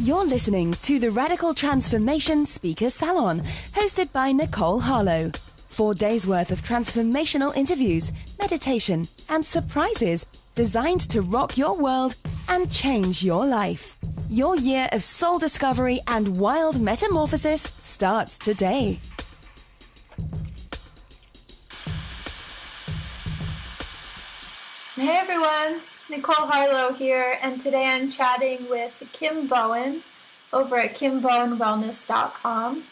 You're listening to the Radical Transformation Speaker Salon, hosted by Nicole Harlow. 4 days worth of transformational interviews, meditation, and surprises designed to rock your world and change your life. Your year of soul discovery and wild metamorphosis starts today. Hey everyone, Nicole Harlow here, and today I'm chatting with Kim Bowen over at kimbowenwellness.com.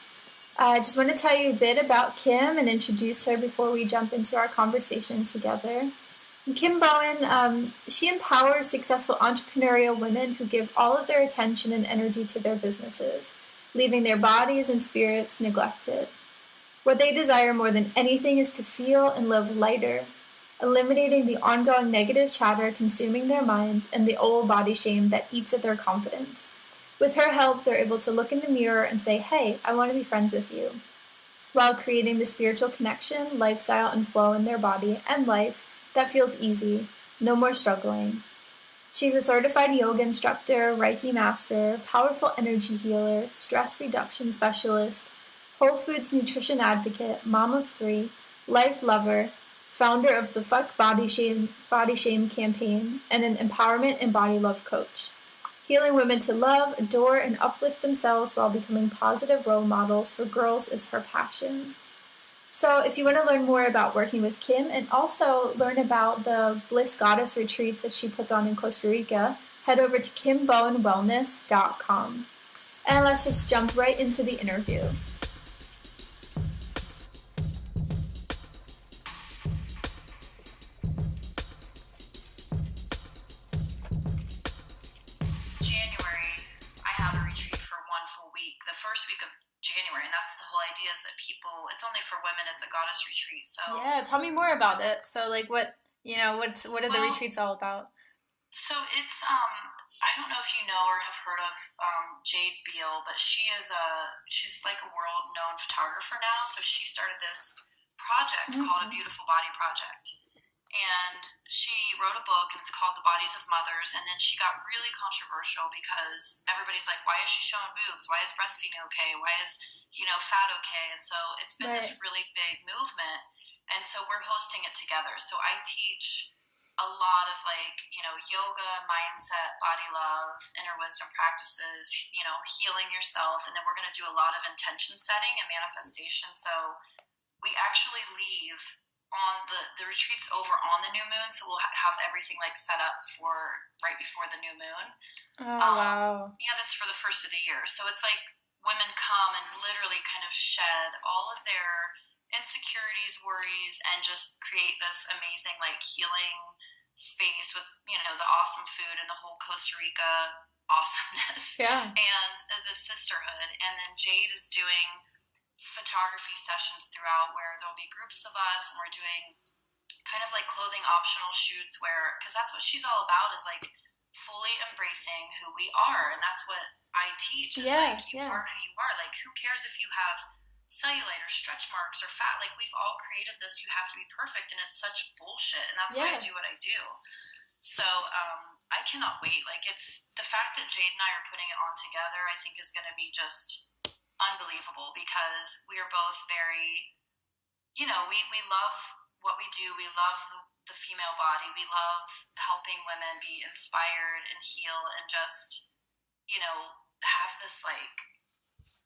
I just want to tell you a bit about Kim and introduce her before we jump into our conversation together. Kim Bowen, she empowers successful entrepreneurial women who give all of their attention and energy to their businesses, leaving their bodies and spirits neglected. What they desire more than anything is to feel and live lighter, eliminating the ongoing negative chatter consuming their mind and the old body shame that eats at their confidence. With her help, they're able to look in the mirror and say, hey, I want to be friends with you, while creating the spiritual connection, lifestyle, and flow in their body and life that feels easy, no more struggling. She's a certified yoga instructor, Reiki master, powerful energy healer, stress reduction specialist, Whole Foods nutrition advocate, mom of 3, life lover, founder of the Fuck Body Shame campaign, and an empowerment and body love coach. Healing women to love, adore, and uplift themselves while becoming positive role models for girls is her passion. So if you want to learn more about working with Kim and also learn about the Bliss Goddess retreat that she puts on in Costa Rica, head over to kimbowenwellness.com. And let's just jump right into the interview. January, and that's the whole idea, is that people, it's only for women, it's a goddess retreat. So yeah, tell me more about it. So like what are the retreats all about? So it's I don't know if you know or have heard of Jade Beal, but she's like a world known photographer now. So she started this project called A Beautiful Body Project. And she wrote a book, and it's called The Bodies of Mothers. And then she got really controversial because everybody's like, why is she showing boobs? Why is breastfeeding okay? Why is, fat okay? And so it's been this really big movement. And so we're hosting it together. So I teach a lot of yoga, mindset, body love, inner wisdom practices, healing yourself. And then we're going to do a lot of intention setting and manifestation. So we actually leave on the retreat's over on the new moon, so we'll have everything set up for right before the new moon. Wow. And it's for the first of the year, so it's like women come and literally kind of shed all of their insecurities, worries, and just create this amazing healing space with the awesome food and the whole Costa Rica awesomeness. Yeah. And the sisterhood. And then Jade is doing photography sessions throughout where there'll be groups of us, and we're doing kind of clothing optional shoots because that's what she's all about, is fully embracing who we are. And that's what I teach, is you are who you are. Who cares if you have cellulite or stretch marks or fat? We've all created this, you have to be perfect, and it's such bullshit. And that's why I do what I do. So I cannot wait. It's the fact that Jade and I are putting it on together, I think is going to be just unbelievable, because we are both very, we love what we do. We love the female body. We love helping women be inspired and heal and just, have this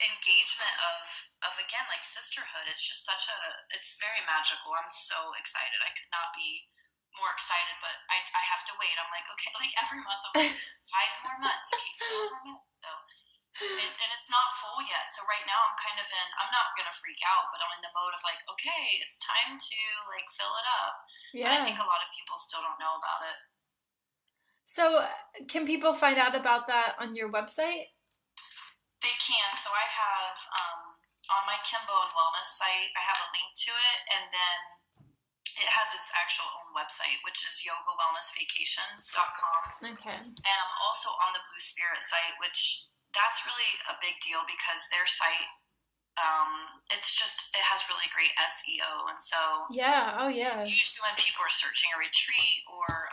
engagement of again, sisterhood. It's just it's very magical. I'm so excited. I could not be more excited, but I have to wait. I'm okay, every month I'm 5 more months, okay, 4 more months. So and it's not full yet. So right now I'm kind of I'm not going to freak out, but I'm in the mode of okay, it's time to fill it up. Yeah. But I think a lot of people still don't know about it. So can people find out about that on your website? They can. So I have, on my Kim Bowen Wellness site, I have a link to it, and then it has its actual own website, which is yogawellnessvacation.com. Okay. And I'm also on the Blue Spirit site, which that's really a big deal, because their site, it has really great SEO. And so usually when people are searching a retreat or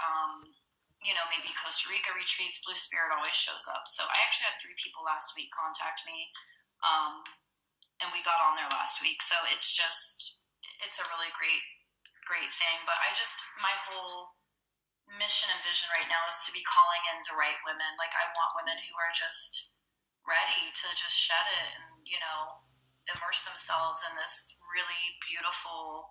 maybe Costa Rica retreats, Blue Spirit always shows up. So I actually had 3 people last week contact me, and we got on there last week. So it's a really great thing. But my whole mission and vision right now is to be calling in the right women. Like, I want women who are just ready to just shed it and, immerse themselves in this really beautiful,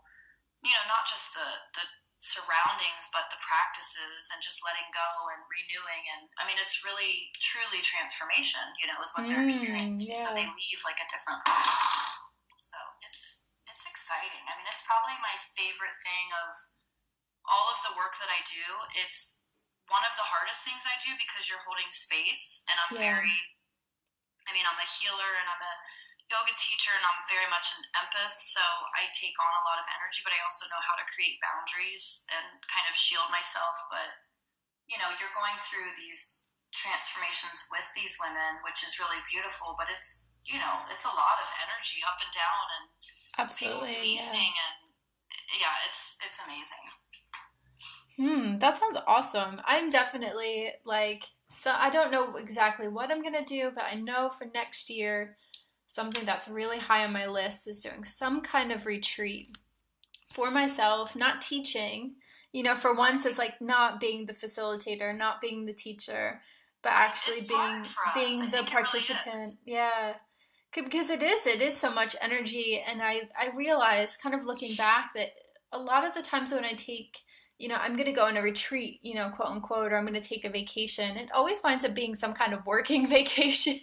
not just the surroundings, but the practices, and just letting go and renewing. And I mean, it's really truly transformation, is what they're experiencing. Yeah. So they leave like a different person. So it's exciting. I mean, it's probably my favorite thing of all of the work that I do. It's one of the hardest things I do because you're holding space, and I'm I'm a healer and I'm a yoga teacher, and I'm very much an empath, so I take on a lot of energy, but I also know how to create boundaries and kind of shield myself. But, you're going through these transformations with these women, which is really beautiful, but it's a lot of energy up and down, and Absolutely, people releasing, and it's amazing. That sounds awesome. I'm definitely so I don't know exactly what I'm going to do, but I know for next year, something that's really high on my list is doing some kind of retreat for myself, not teaching, for once it's not being the facilitator, not being the teacher, but actually being the participant. Really, yeah. Because it is so much energy. And I realized, kind of looking back, that a lot of the times when I take, I'm going to go on a retreat, quote unquote, or I'm going to take a vacation, it always winds up being some kind of working vacation.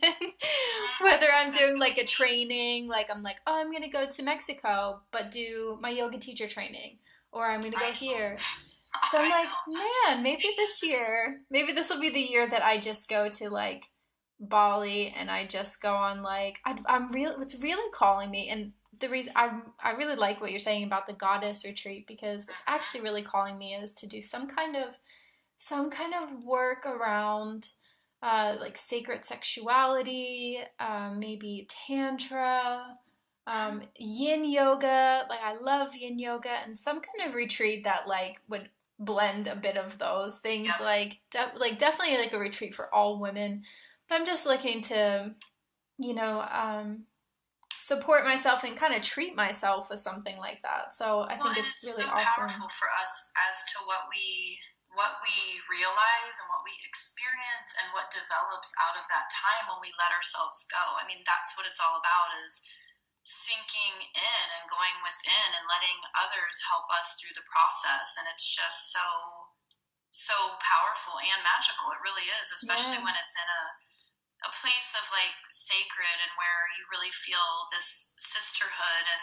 Whether I'm doing a training, I'm I'm going to go to Mexico, but do my yoga teacher training, or I'm going to go here. So I'm man, maybe this will be the year that I just go to Bali, and I just go on what's really calling me. And the reason I really like what you're saying about the goddess retreat, because what's actually really calling me is to do some kind of work around sacred sexuality, maybe tantra, yin yoga. I love yin yoga, and some kind of retreat that would blend a bit of those things. Definitely a retreat for all women. But I'm just looking to, support myself and kind of treat myself with something like that. So I think it's really so awesome. Powerful for us as to what we realize and what we experience and what develops out of that time when we let ourselves go. I mean, that's what it's all about, is sinking in and going within and letting others help us through the process. And it's just so powerful and magical. It really is, especially when it's in a place of sacred, and where you really feel this sisterhood, and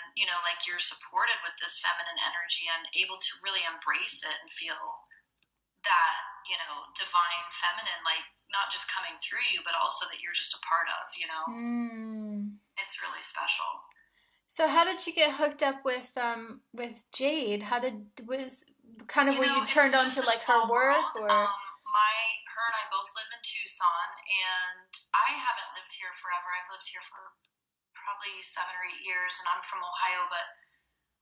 you're supported with this feminine energy and able to really embrace it and feel that divine feminine, not just coming through you, but also that you're just a part of. It's really special. So how did you get hooked up with Jade? Was kind of where you turned on to her work, or her and I both live in Tucson, and I haven't lived here forever. I've lived here for probably 7 or 8 years, and I'm from Ohio, but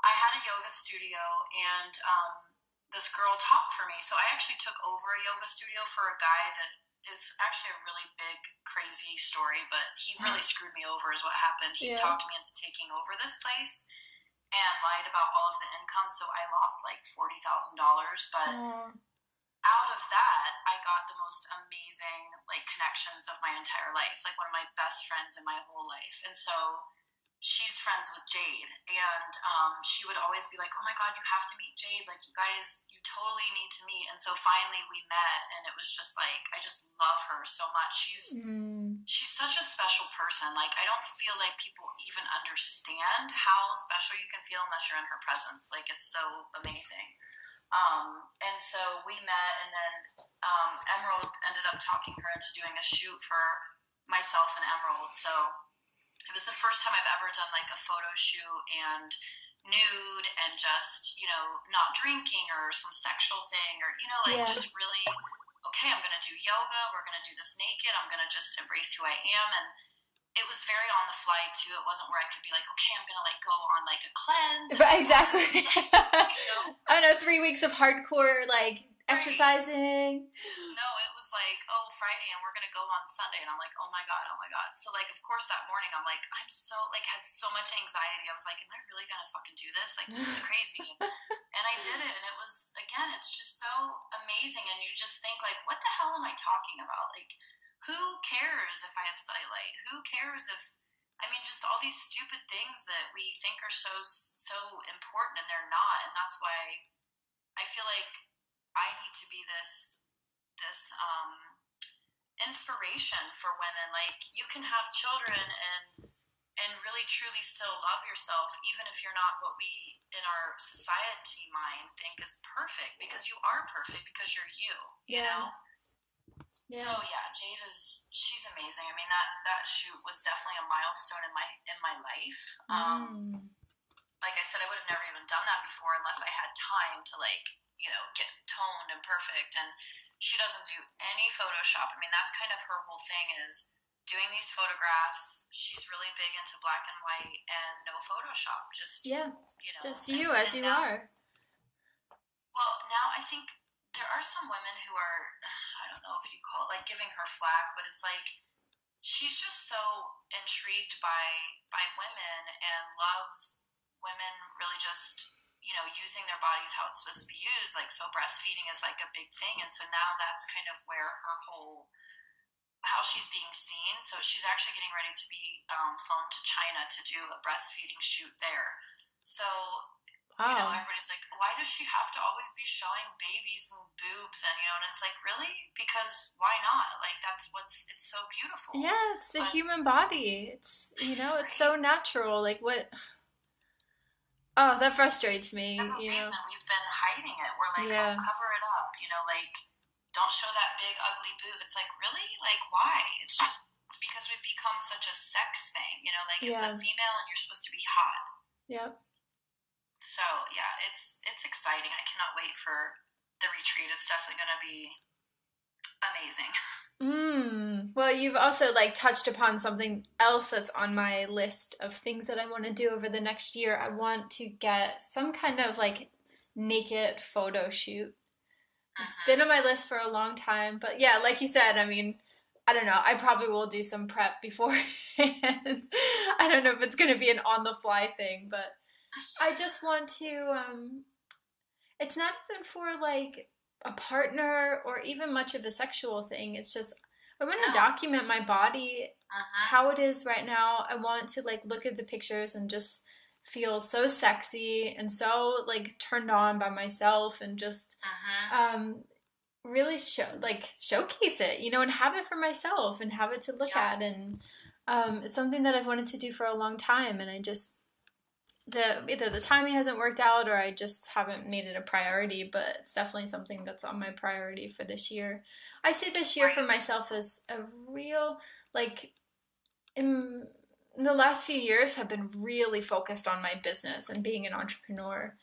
I had a yoga studio, and this girl taught for me. So I actually took over a yoga studio for a guy that, it's actually a really big, crazy story, but he really screwed me over is what happened. He talked me into taking over this place and lied about all of the income, so I lost $40,000, but out of that, I got the most amazing connections of my entire life, one of my best friends in my whole life. And so she's friends with Jade, and she would always be like, oh my God, you have to meet Jade, you guys, you totally need to meet. And so finally we met, and it was just I just love her so much. She's such a special person. I don't feel like people even understand how special you can feel unless you're in her presence. It's so amazing. And so we met, and then Emerald ended up talking her into doing a shoot for myself and Emerald. So it was the first time I've ever done a photo shoot and nude, and just, not drinking or some sexual thing, or, just really, okay, I'm going to do yoga. We're going to do this naked. I'm going to just embrace who I am. And it was very on the fly too. It wasn't where I could be okay, I'm gonna go on a cleanse. Right, exactly. I don't know, 3 weeks of hardcore exercising. No, it was like, oh, Friday, and we're going to go on Sunday. And I'm like, oh my God, oh my God. So, like, of course, that morning, I'm like, I'm so, like, had so much anxiety. I was like, am I really going to fucking do this? Like, this is crazy. And I did it. And it was, again, it's just so amazing. And you just think, like, what the hell am I talking about? Like, who cares if I have cellulite? Who cares if, I mean, just all these stupid things that we think are so important, and they're not. And that's why I feel like I need to be this inspiration for women. Like, you can have children and really truly still love yourself, even if you're not what we in our society mind think is perfect, because you are perfect because you're you know. Yeah. So yeah, she's amazing. I mean, that shoot was definitely a milestone in my life. Like I said, I would have never even done that before unless I had time to, like, you know, get toned and perfect. And she doesn't do any Photoshop. I mean, that's kind of her whole thing, is doing these photographs. She's really big into black and white and no Photoshop. Just, you know. Just you as you are. Well, now I think there are some women who are, I don't know if you call it, like, giving her flack, but it's like, she's just so intrigued by women and loves women really just, you know, using their bodies how it's supposed to be used. Like, so breastfeeding is like a big thing. And so now that's kind of where her whole, how she's being seen. So she's actually getting ready to be flown to China to do a breastfeeding shoot there. So, you know, everybody's like, why does she have to always be showing babies and boobs? And, you know, and it's like, really? Because why not? Like, it's so beautiful. Yeah, it's the human body. It's, you know, it's so natural. Like, what... Oh, that frustrates me. That's a reason we've been hiding it. We're like, oh, cover it up. You know, like, don't show that big, ugly boob. It's like, really? Like, why? It's just because we've become such a sex thing. You know, like, it's a female and you're supposed to be hot. Yep. So, yeah, it's exciting. I cannot wait for the retreat. It's definitely going to be amazing. Well, you've also, like, touched upon something else that's on my list of things that I want to do over the next year. I want to get some kind of, like, naked photo shoot. It's been on my list for a long time, but yeah, like you said, I mean, I don't know. I probably will do some prep beforehand. I don't know if it's going to be an on-the-fly thing, but I just want to, it's not even for, like, a partner or even much of a sexual thing. It's just, I want to document my body, how it is right now. I want to, like, look at the pictures and just feel so sexy and so, like, turned on by myself, and just really showcase it, you know, and have it for myself and have it to look at. And it's something that I've wanted to do for a long time, and I just, either the timing hasn't worked out or I just haven't made it a priority, but it's definitely something that's on my priority for this year. I see this year for myself as a real, like, in the last few years have been really focused on my business and being an entrepreneur.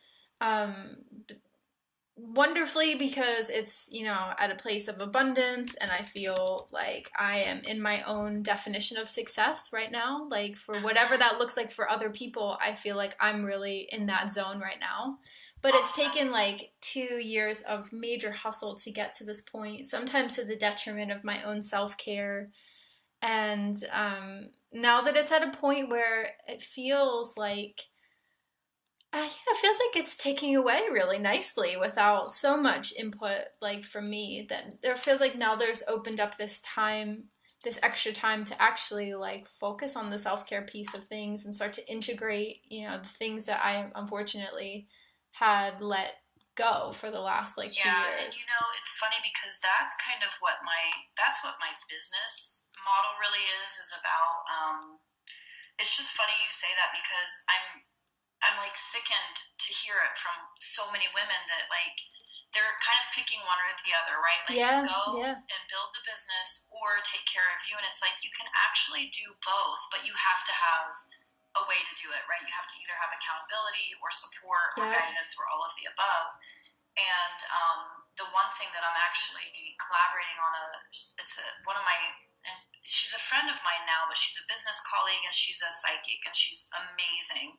Wonderfully, because it's, you know, at a place of abundance, and I feel like I am in my own definition of success right now. Like, for whatever that looks like for other people, I feel like I'm really in that zone right now. But it's taken like 2 years of major hustle to get to this point, sometimes to the detriment of my own self-care. And now that it's at a point where it feels like, it feels like it's taking away really nicely without so much input, like, from me, that there feels like now there's opened up this time, this extra time to actually, like, focus on the self-care piece of things and start to integrate, you know, the things that I unfortunately had let go for the last, like, 2 years. Yeah, and, you know, it's funny because that's kind of what my business model really is about. It's just funny you say that, because I'm like sickened to hear it from so many women that, like, they're kind of picking one or the other, right? Like, go and build the business or take care of you. And it's like, you can actually do both, but you have to have a way to do it, right? You have to either have accountability or support or guidance or all of the above. And the one thing that I'm actually collaborating on, one of my, and she's a friend of mine now, but she's a business colleague and she's a psychic and she's amazing.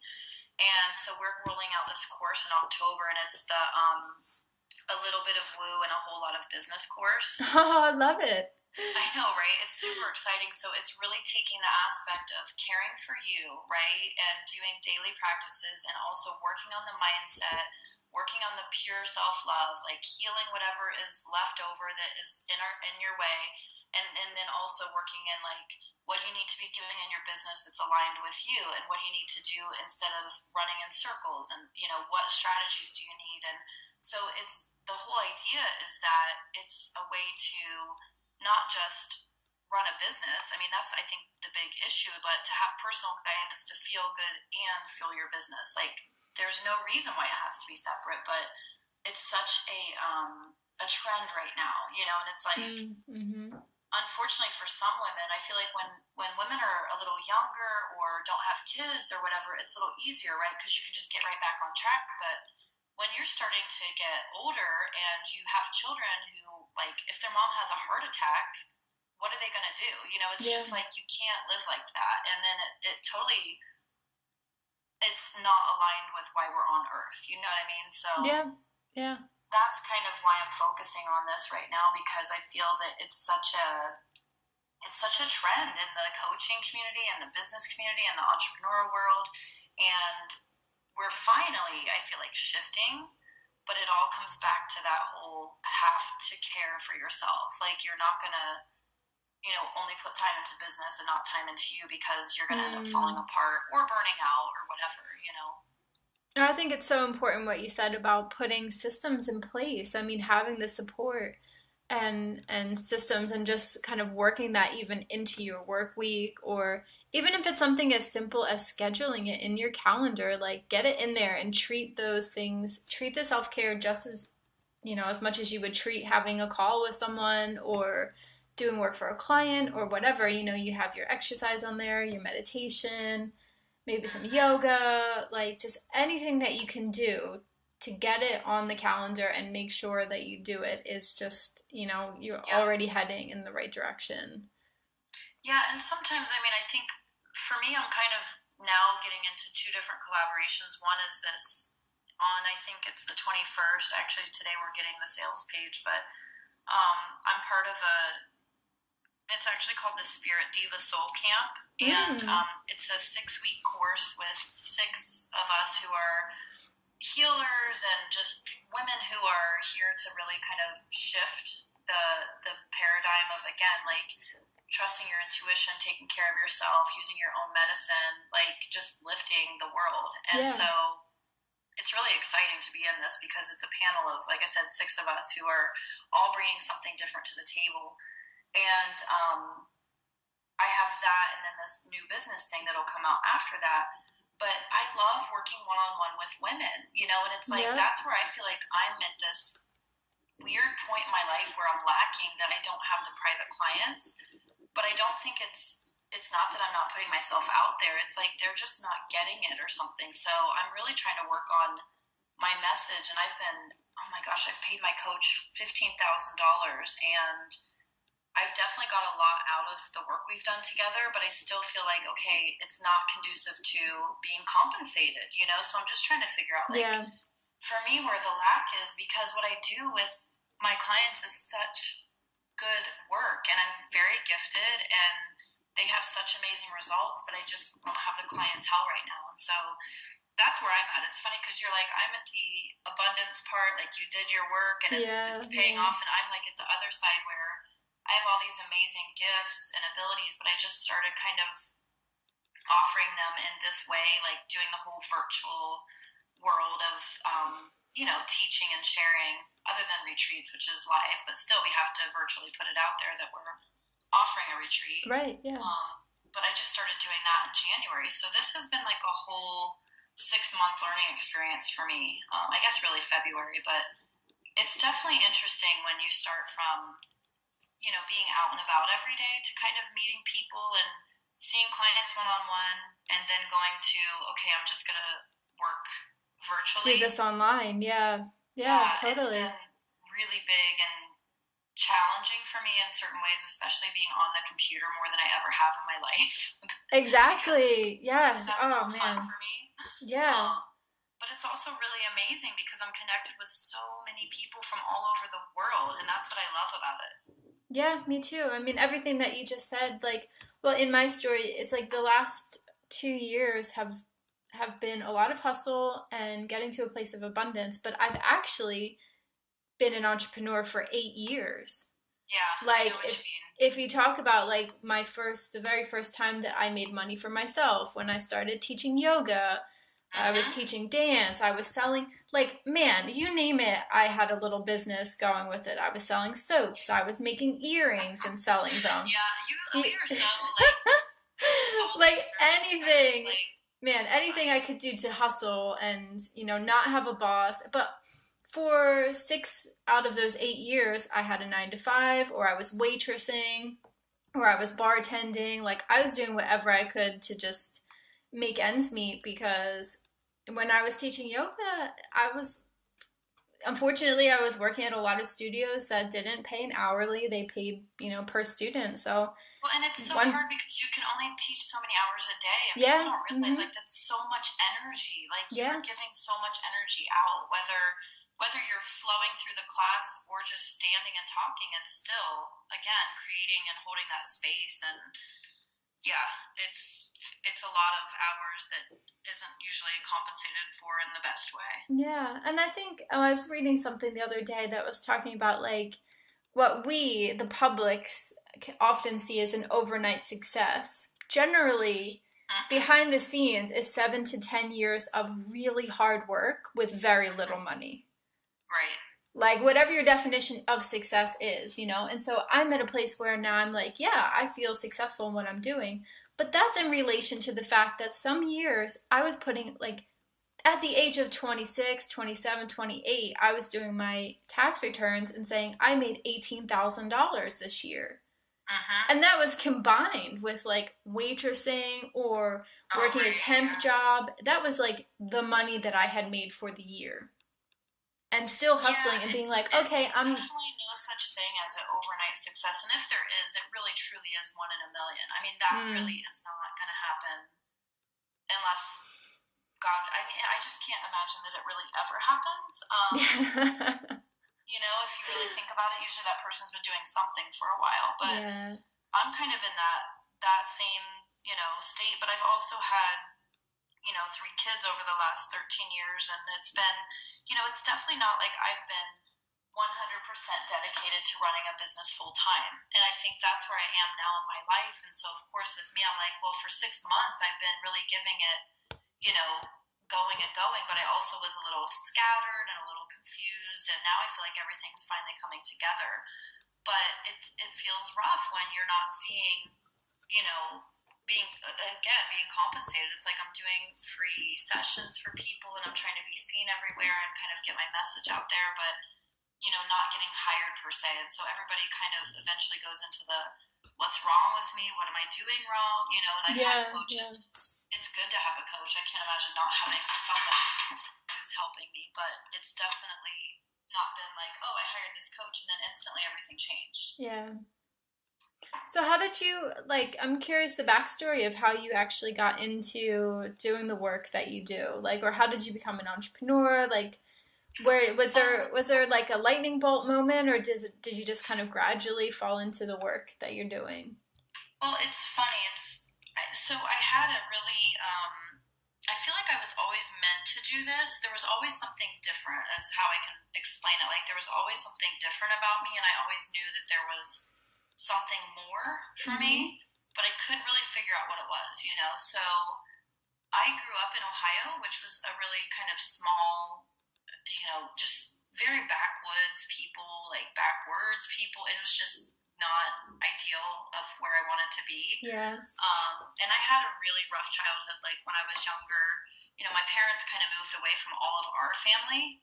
And so we're rolling out this course in October, and it's the a little bit of woo and a whole lot of business course. Oh, I love it. I know, right? It's super exciting. So it's really taking the aspect of caring for you, right? And doing daily practices and also working on the mindset, working on the pure self-love, like healing whatever is left over that is in your way. And then also working in like what do you need to be doing in your business that's aligned with you, and what do you need to do instead of running in circles, and what strategies do you need. And so it's the whole idea is that it's a way to not just run a business. I mean, that's, I think, the big issue, but to have personal guidance to feel good and fuel your business. Like, there's no reason why it has to be separate, but it's such a trend right now, and it's like, unfortunately for some women, I feel like when women are a little younger or don't have kids or whatever, it's a little easier, right? Because you can just get right back on track. But when you're starting to get older and you have children who, like, if their mom has a heart attack, what are they going to do? It's just like, you can't live like that. And then it totally, it's not aligned with why we're on earth. You know what I mean? So yeah. That's kind of why I'm focusing on this right now, because I feel that it's such a trend in the coaching community and the business community and the entrepreneurial world. And we're finally, I feel like, shifting, but it all comes back to that whole have to care for yourself. Like, you're not going to, only put time into business and not time into you, because you're going to end up falling apart or burning out or whatever, I think it's so important what you said about putting systems in place. I mean, having the support and systems, and just kind of working that even into your work week, or even if it's something as simple as scheduling it in your calendar, like get it in there and treat those things, treat the self-care just as, as much as you would treat having a call with someone or doing work for a client or whatever. You have your exercise on there, your meditation, maybe some yoga, like just anything that you can do to get it on the calendar and make sure that you do it is just, you're already heading in the right direction. Yeah, and sometimes, I mean, I think for me, I'm kind of now getting into two different collaborations. One is this I think it's the 21st. Actually, today we're getting the sales page, but I'm part of it's actually called the Spirit Diva Soul Camp, and it's a 6-week course with 6 of us who are healers and just women who are here to really kind of shift the paradigm of, again, like trusting your intuition, taking care of yourself, using your own medicine, like just lifting the world. And so it's really exciting to be in this, because it's a panel of, like I said, 6 of us who are all bringing something different to the table. And I have that, and then this new business thing that'll come out after that. But I love working one-on-one with women, and it's like, that's where I feel like I'm at this weird point in my life where I'm lacking, that I don't have the private clients. But I don't think it's not that I'm not putting myself out there. It's like they're just not getting it or something. So I'm really trying to work on my message. And I've paid my coach $15,000, and I've definitely got a lot out of the work we've done together, but I still feel like, okay, it's not conducive to being compensated, So I'm just trying to figure out, like, for me, where the lack is, because what I do with my clients is such good work, and I'm very gifted, and they have such amazing results, but I just don't have the clientele right now. And so that's where I'm at. It's funny, because you're like, I'm at the abundance part, like you did your work and it's paying off, and I'm like at the other side where I have all these amazing gifts and abilities, but I just started kind of offering them in this way, like doing the whole virtual world of, teaching and sharing, other than retreats, which is live, but still we have to virtually put it out there that we're offering a retreat. Right, yeah. But I just started doing that in January. So this has been like a whole 6-month learning experience for me. I guess really February, but it's definitely interesting when you start from, being out and about every day to kind of meeting people and seeing clients one-on-one, and then going to, okay, I'm just going to work virtually. Do this online, yeah, totally. It's been really big and challenging for me in certain ways, especially being on the computer more than I ever have in my life. Exactly, yeah. That's not fun for me. Yeah. but it's also really amazing because I'm connected with so many people from all over the world, and that's what I love about it. Yeah, me too. I mean, everything that you just said, like, well, in my story, it's like the last 2 years have been a lot of hustle and getting to a place of abundance, but I've actually been an entrepreneur for 8 years. Yeah, I Like know what you mean. if you talk about like the very first time that I made money for myself, when I started teaching yoga, I was Mm-hmm. teaching dance, I was selling, like, man, you name it, I had a little business going with it. I was selling soaps, I was making earrings and selling them. Yeah, we You- are so like soul like sisters, I swear. It's anything, like man, it's anything fun. I could do to hustle and, not have a boss. But for 6 out of those 8 years, I had a 9 to 5, or I was waitressing, or I was bartending. Like, I was doing whatever I could to just make ends meet, because when I was teaching yoga, unfortunately, I was working at a lot of studios that didn't pay an hourly. They paid, per student. So Well, and it's so one, hard because you can only teach so many hours a day, and people yeah, don't realize like that's so much energy. Like you yeah, are giving so much energy out, whether you're flowing through the class or just standing and talking. It's still again creating and holding that space, and yeah, it's a lot of hours that isn't usually compensated for in the best way. yeah. And I think I was reading something the other day that was talking about like what we, the publics, often see as an overnight success. Generally, Mm-hmm. behind the scenes is 7 to 10 years of really hard work with very little money. Right. Like, whatever your definition of success is. And so I'm at a place where now I'm like, yeah, I feel successful in what I'm doing. But that's in relation to the fact that some years I was putting, like, at the age of 26, 27, 28, I was doing my tax returns and saying I made $18,000 this year. Mm-hmm. And that was combined with like waitressing or Oh, working a right. temp Yeah. job. That was like the money that I had made for the year. And still hustling and being like, okay, it's I'm, definitely no such thing as an overnight success, and if there is, it really truly is one in a million. I mean, that really is not going to happen unless God. I mean, I just can't imagine that it really ever happens. If you really think about it, usually that person's been doing something for a while. But yeah, I'm kind of in that same state. But I've also had 3 kids over the last 13 years, and it's been it's definitely not like I've been 100% dedicated to running a business full time. And I think that's where I am now in my life. And so, of course, with me, I'm like, well, for 6 months, I've been really giving it, going and going, but I also was a little scattered and a little confused. And now I feel like everything's finally coming together. But it feels rough when you're not seeing, being compensated. It's like I'm doing free sessions for people and I'm trying to be seen everywhere and kind of get my message out there, but not getting hired per se. And so everybody kind of eventually goes into the what's wrong with me? What am I doing wrong? And I've had coaches. And it's good to have a coach. I can't imagine not having someone who's helping me, but it's definitely not been like, oh, I hired this coach and then instantly everything changed. yeah. So how did you, like, I'm curious the backstory of how you actually got into doing the work that you do, like, or how did you become an entrepreneur? Like, where was there like a lightning bolt moment, or did you just kind of gradually fall into the work that you're doing? Well, it's funny. So I had a really, I feel like I was always meant to do this. There was always something different, as how I can explain it. Like there was always something different about me, and I always knew that there was something more for me, but I couldn't really figure out what it was. So I grew up in Ohio, which was a really kind of small, just very backwoods people, like backwards people. It was just not ideal of where I wanted to be. Yeah. And I had a really rough childhood. Like when I was younger, my parents kind of moved away from all of our family,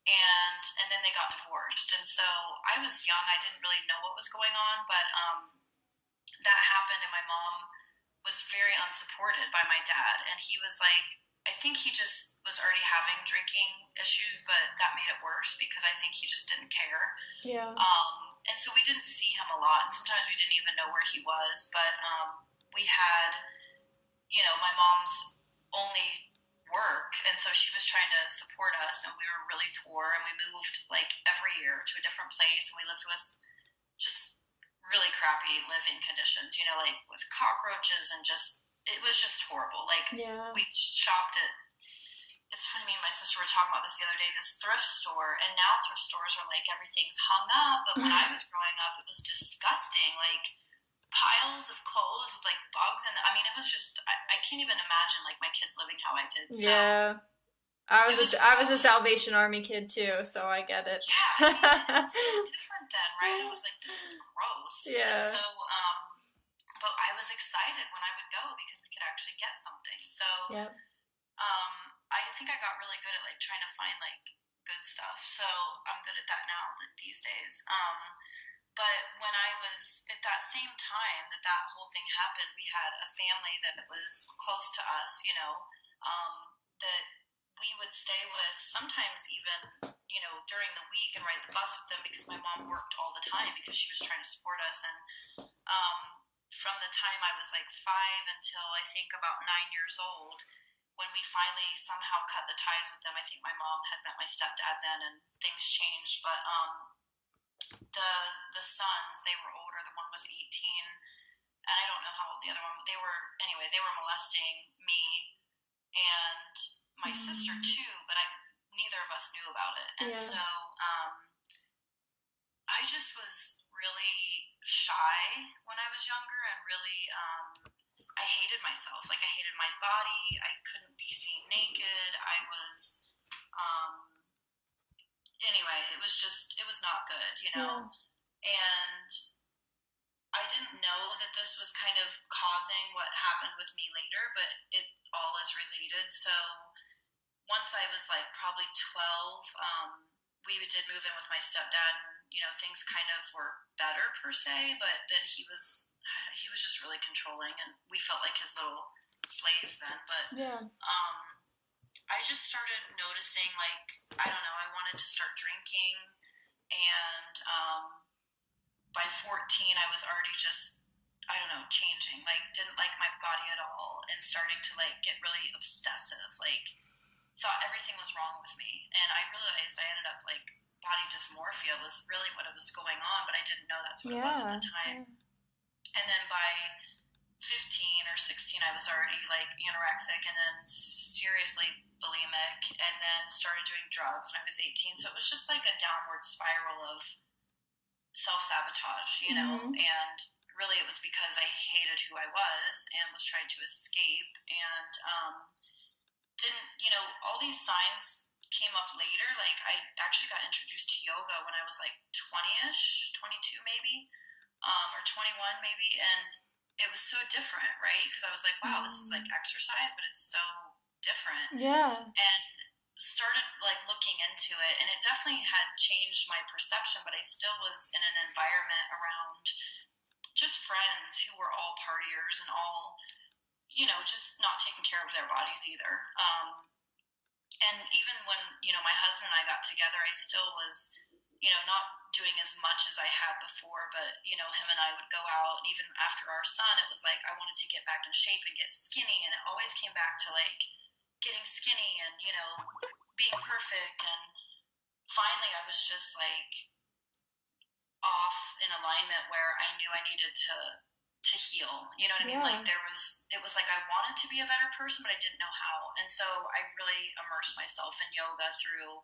and then they got divorced. And so I was young. I didn't really know what was going on, but that happened, and my mom was very unsupported by my dad. And he was like, I think he just was already having drinking issues, but that made it worse because I think he just didn't care. Yeah. And so we didn't see him a lot. And sometimes we didn't even know where he was. But we had, my mom's only work, and so she was trying to support us, and we were really poor, and we moved like every year to a different place, and we lived with just really crappy living conditions, you know, like with cockroaches, and just it was just horrible. Like we shopped at, it's funny, me and my sister were talking about this the other day, this thrift store, and now thrift stores are like everything's hung up, but when I was growing up, it was disgusting, like piles of clothes with like bugs, and I mean, it was just, I can't even imagine like my kids living how I did. So I was a Salvation Army kid too, so I get it. Yeah, I mean, it was so different then, right? It was like, this is gross. And so, but I was excited when I would go because we could actually get something. So, I think I got really good at like trying to find like good stuff. So I'm good at that now these days. But when I was at that same time that whole thing happened, we had a family that was close to us, you know, that we would stay with sometimes even, you know, during the week and ride the bus with them because my mom worked all the time because she was trying to support us. And from the time I was like 5 until I think about 9 years old, when we finally somehow cut the ties with them, I think my mom had met my stepdad then and things changed. But the sons, they were older. The one was 18, and I don't know how old the other one. They were molesting me and my sister too, but neither of us knew about it. And so I just was really shy when I was younger, and really I hated myself. Like, I hated my body. I couldn't be seen naked. I was, anyway, it was not good, you know? And I didn't know that this was kind of causing what happened with me later, but it all is related. So once I was like probably 12, we did move in with my stepdad, and, you know, things kind of were better per se, but then he was just really controlling, and we felt like his little slaves then. But I just started noticing, like, I don't know, I wanted to start drinking, and by 14 I was already just, I don't know, changing, like didn't like my body at all, and starting to like get really obsessive, like thought everything was wrong with me. And I realized I ended up like body dysmorphia was really what it was going on, but I didn't know that's what it was at the time. And then by 15 or 16, I was already like anorexic, and then seriously bulimic, and then started doing drugs when I was 18. So it was just like a downward spiral of self-sabotage, you know, and really it was because I hated who I was and was trying to escape, and didn't, you know, all these signs came up later. Like, I actually got introduced to yoga when I was like 20-ish, 22 maybe, or 21 maybe, and it was so different, right? Because I was like, wow, this is like exercise, but it's so different. And started like looking into it, and it definitely had changed my perception, but I still was in an environment around just friends who were all partiers and all, you know, just not taking care of their bodies either. And even when, you know, my husband and I got together, I still was, you know, not doing as much as I had before, but, you know, him and I would go out, and even after our son, it was like I wanted to get back in shape and get skinny, and it always came back to like getting skinny and, you know, being perfect. And finally I was just like off in alignment where I knew I needed to heal, you know what I mean? Like it was like I wanted to be a better person, but I didn't know how. And so I really immersed myself in yoga through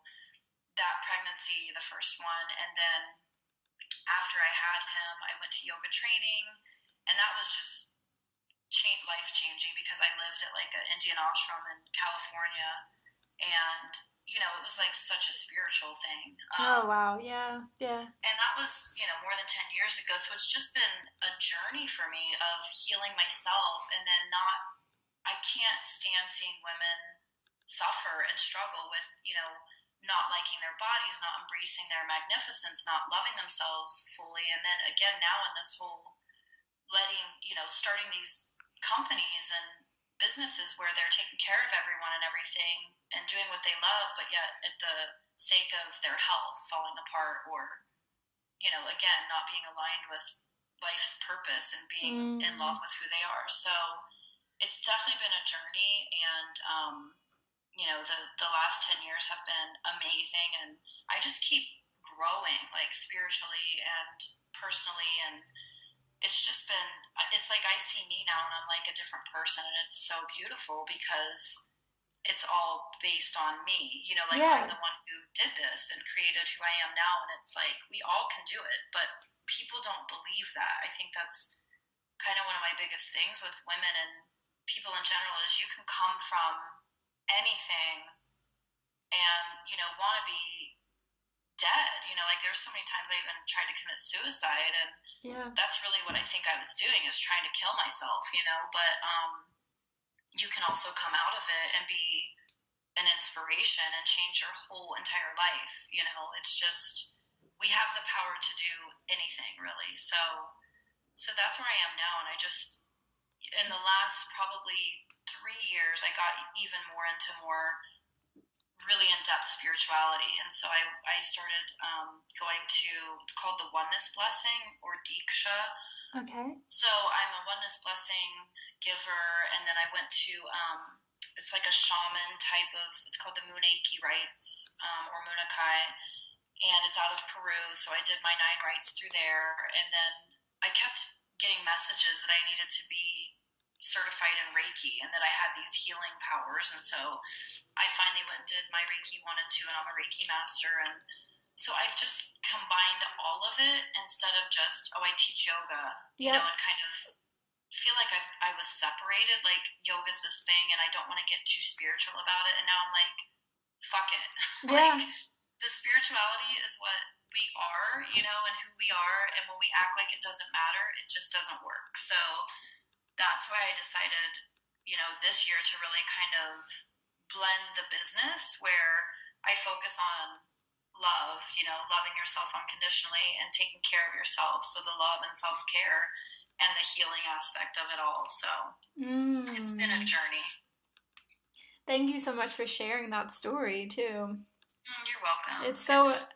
that pregnancy, the first one. And then after I had him, I went to yoga training, and that was just life changing, because I lived at like an Indian ashram in California, and, you know, it was like such a spiritual thing. And that was, you know, more than 10 years ago. So it's just been a journey for me of healing myself, and then I can't stand seeing women suffer and struggle with, you know, not liking their bodies, not embracing their magnificence, not loving themselves fully. And then again, now in this whole starting these companies and businesses where they're taking care of everyone and everything and doing what they love, but yet at the sake of their health falling apart, or, you know, again, not being aligned with life's purpose and being in love with who they are. So it's definitely been a journey, and the last 10 years have been amazing, and I just keep growing, like spiritually and personally, and it's like I see me now and I'm like a different person, and it's so beautiful because it's all based on me, like I'm the one who did this and created who I am now, and it's like we all can do it, but people don't believe that. I think that's kind of one of my biggest things with women and people in general is you can come from anything and, want to be dead, like there's so many times I even tried to commit suicide, and that's really what I think I was doing, is trying to kill myself, but you can also come out of it and be an inspiration and change your whole entire life. It's just, we have the power to do anything really. So that's where I am now. And I just, in the last probably 3 years, I got even more into really in-depth spirituality. And so I started going to, it's called the Oneness Blessing, or Diksha. Okay. So I'm a Oneness Blessing giver, and then I went to, it's like a shaman type of, it's called the Muneiki rites, or Munakai, and it's out of Peru. So I did my 9 rites through there, and then I kept getting messages that I needed to be certified in Reiki and that I had these healing powers. And so I finally went and did my Reiki 1 and 2, and I'm a Reiki master. And so I've just combined all of it instead of just, I teach yoga, and kind of feel like I was separated, like yoga's this thing and I don't want to get too spiritual about it. And now I'm like, fuck it. Like the spirituality is what we are, and who we are. And when we act like it doesn't matter, it just doesn't work. So that's why I decided, this year to really kind of blend the business, where I focus on love, loving yourself unconditionally and taking care of yourself. So the love and self-care and the healing aspect of it all. So it's been a journey. Thank you so much for sharing that story too. You're welcome.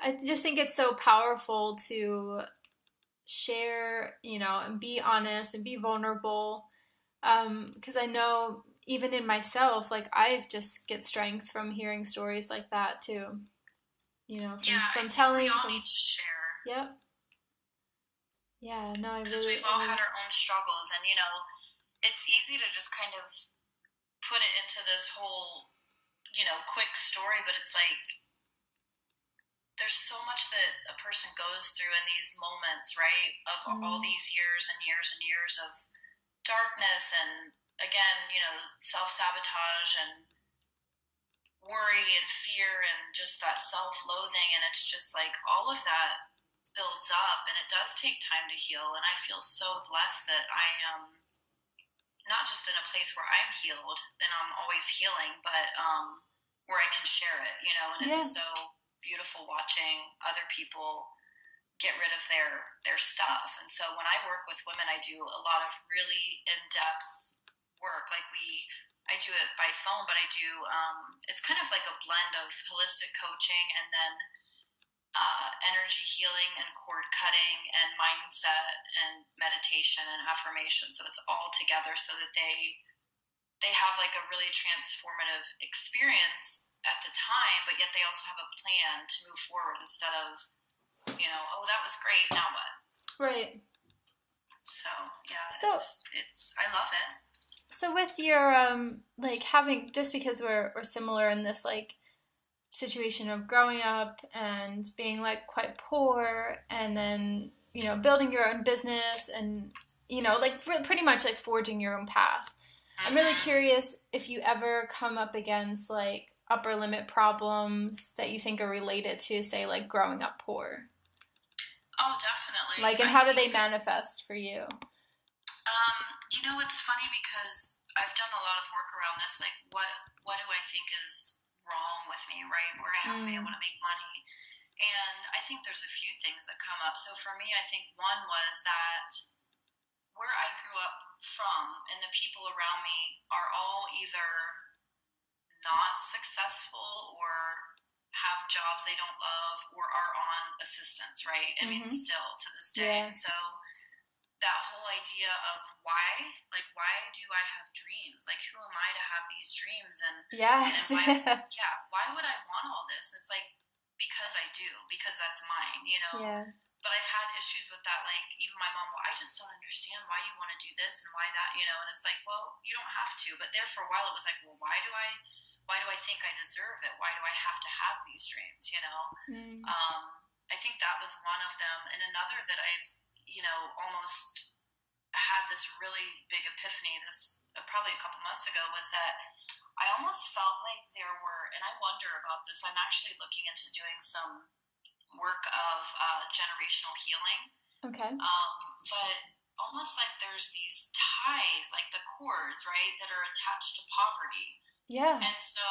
I just think it's so powerful to share, and be honest and be vulnerable. Because I know even in myself, like I just get strength from hearing stories like that too. From telling. We all need to share. Yep. Yeah, no, because we've all had our own struggles, and it's easy to just kind of put it into this whole, quick story, but it's like there's so much that a person goes through in these moments, right? Of all these years and years and years of darkness, and again, self-sabotage and worry and fear and just that self-loathing, and it's just like all of that builds up, and it does take time to heal. And I feel so blessed that I am not just in a place where I'm healed and I'm always healing, but where I can share it, and it's so beautiful watching other people get rid of their stuff. And so when I work with women, I do a lot of really in-depth work. Like I do it by phone, but I do, it's kind of like a blend of holistic coaching and then energy healing and cord cutting and mindset and meditation and affirmation. So it's all together so that they have like a really transformative experience at the time, but yet they also have a plan to move forward instead of, oh, that was great, now what? Right. So yeah, it's I love it. So with your like having, just because we're similar in this like situation of growing up and being like quite poor, and then building your own business, and like pretty much like forging your own path. I'm really curious if you ever come up against like upper limit problems that you think are related to, say, like growing up poor. Oh, definitely. Like, and how do they manifest for you? It's funny because I've done a lot of work around this. Like, what do I think is wrong with me, right? Where I haven't been able to make money. And I think there's a few things that come up. So for me, I think one was that where I grew up from and the people around me are all either not successful or have jobs they don't love or are on assistance, right? I mean, still to this day. Yeah. And so that whole idea of why do I have dreams? Like, who am I to have these dreams? And Yes. why would I want all this? It's like, because I do, because that's mine, you know? Yeah. But I've had issues with that. Like, even my mom, well, I just don't understand why you want to do this and why that, you know? And it's like, well, you don't have to. But there for a while, it was like, well, why do I think I deserve it? Why do I have to have these dreams, you know? I think that was one of them. And another that I've, you know, almost had this really big epiphany this probably a couple months ago was that I almost felt like there were, and I wonder about this, I'm actually looking into doing some work of generational healing. Okay. But almost like there's these ties, like the cords, right, that are attached to poverty. Yeah. And so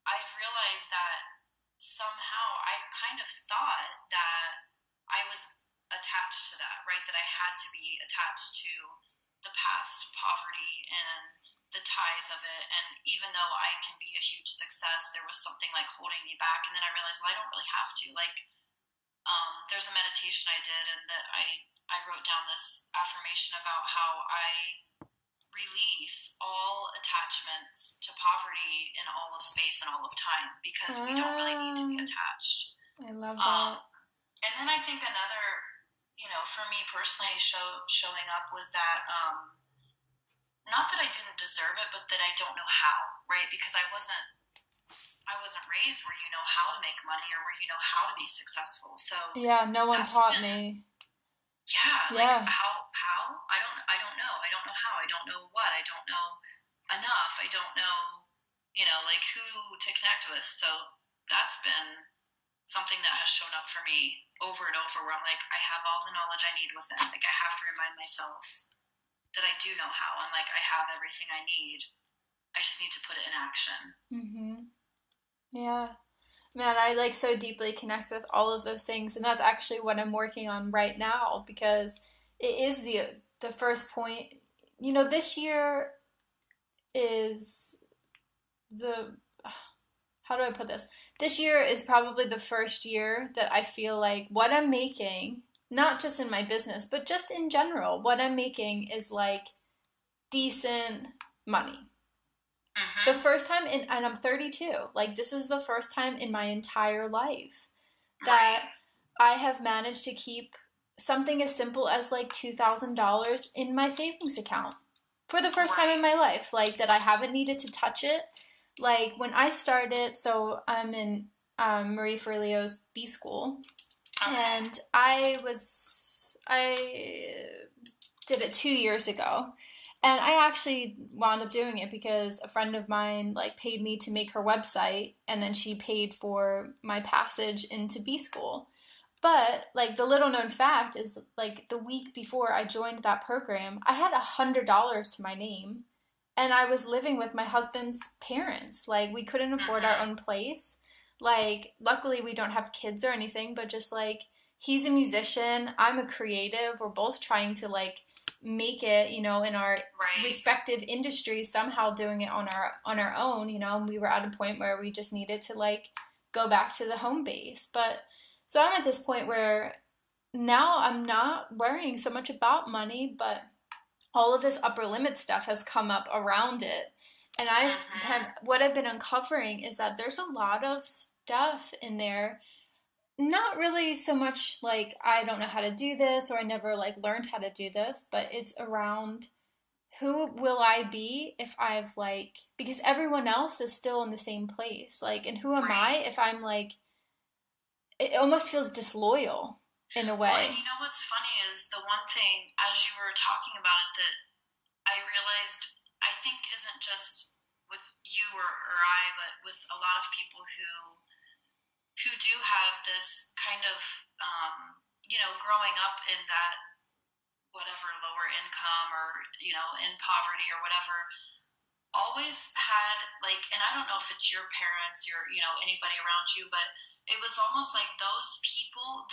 I've realized that somehow I kind of thought that I was attached to that, right? That I had to be attached to the past poverty and the ties of it. And even though I can be a huge success, there was something like holding me back. And then I realized, well, I don't really have to. Like, there's a meditation I did, and that I wrote down this affirmation about how I release all attachments to poverty in all of space and all of time, because we don't really need to be attached. I love that. And then I think another, you know, for me personally, showing up was that, not that I didn't deserve it, but that I don't know how, right? Because I wasn't raised where you know how to make money or where you know how to be successful. So yeah, no one taught me. Yeah, like how I don't know. I don't know how. I don't know what. I don't know enough. I don't know, you know, like who to connect with. So that's been something that has shown up for me over and over, where I'm like, I have all the knowledge I need within. Like, I have to remind myself that I do know how, and like I have everything I need. I just need to put it in action. Yeah. Man, I like so deeply connect with all of those things, and that's actually what I'm working on right now, because it is the first point. You know, this year is how do I put this? This year is probably the first year that I feel like what I'm making, not just in my business, but just in general, what I'm making is like decent money. The first time and I'm 32, like this is the first time in my entire life that I have managed to keep something as simple as like $2,000 in my savings account for the first time in my life, like that I haven't needed to touch it. Like when I started, so I'm in Marie Forleo's B school, and I did it 2 years ago. And I actually wound up doing it because a friend of mine like paid me to make her website, and then she paid for my passage into B school. But like the little known fact is, like the week before I joined that program, I had $100 to my name, and I was living with my husband's parents. Like we couldn't afford our own place. Like luckily we don't have kids or anything, but just like he's a musician, I'm a creative. We're both trying to like make it, you know, in our respective industries, somehow doing it on our own, you know. And we were at a point where we just needed to like go back to the home base. But so I'm at this point where now I'm not worrying so much about money, but all of this upper limit stuff has come up around it. And what I've been uncovering is that there's a lot of stuff in there. Not really so much like I don't know how to do this, or I never like learned how to do this, but it's around who will I be if I've like, because everyone else is still in the same place. Like, and who am I if I'm like, it almost feels disloyal in a way. Well, and you know what's funny is the one thing, as you were talking about it, that I realized I think isn't just with you or I, but with a lot of people who do have this kind of, you know, growing up in that whatever lower income or, you know, in poverty or whatever, always had like, and I don't know if it's your parents or, you know, anybody around you, but it was almost like those people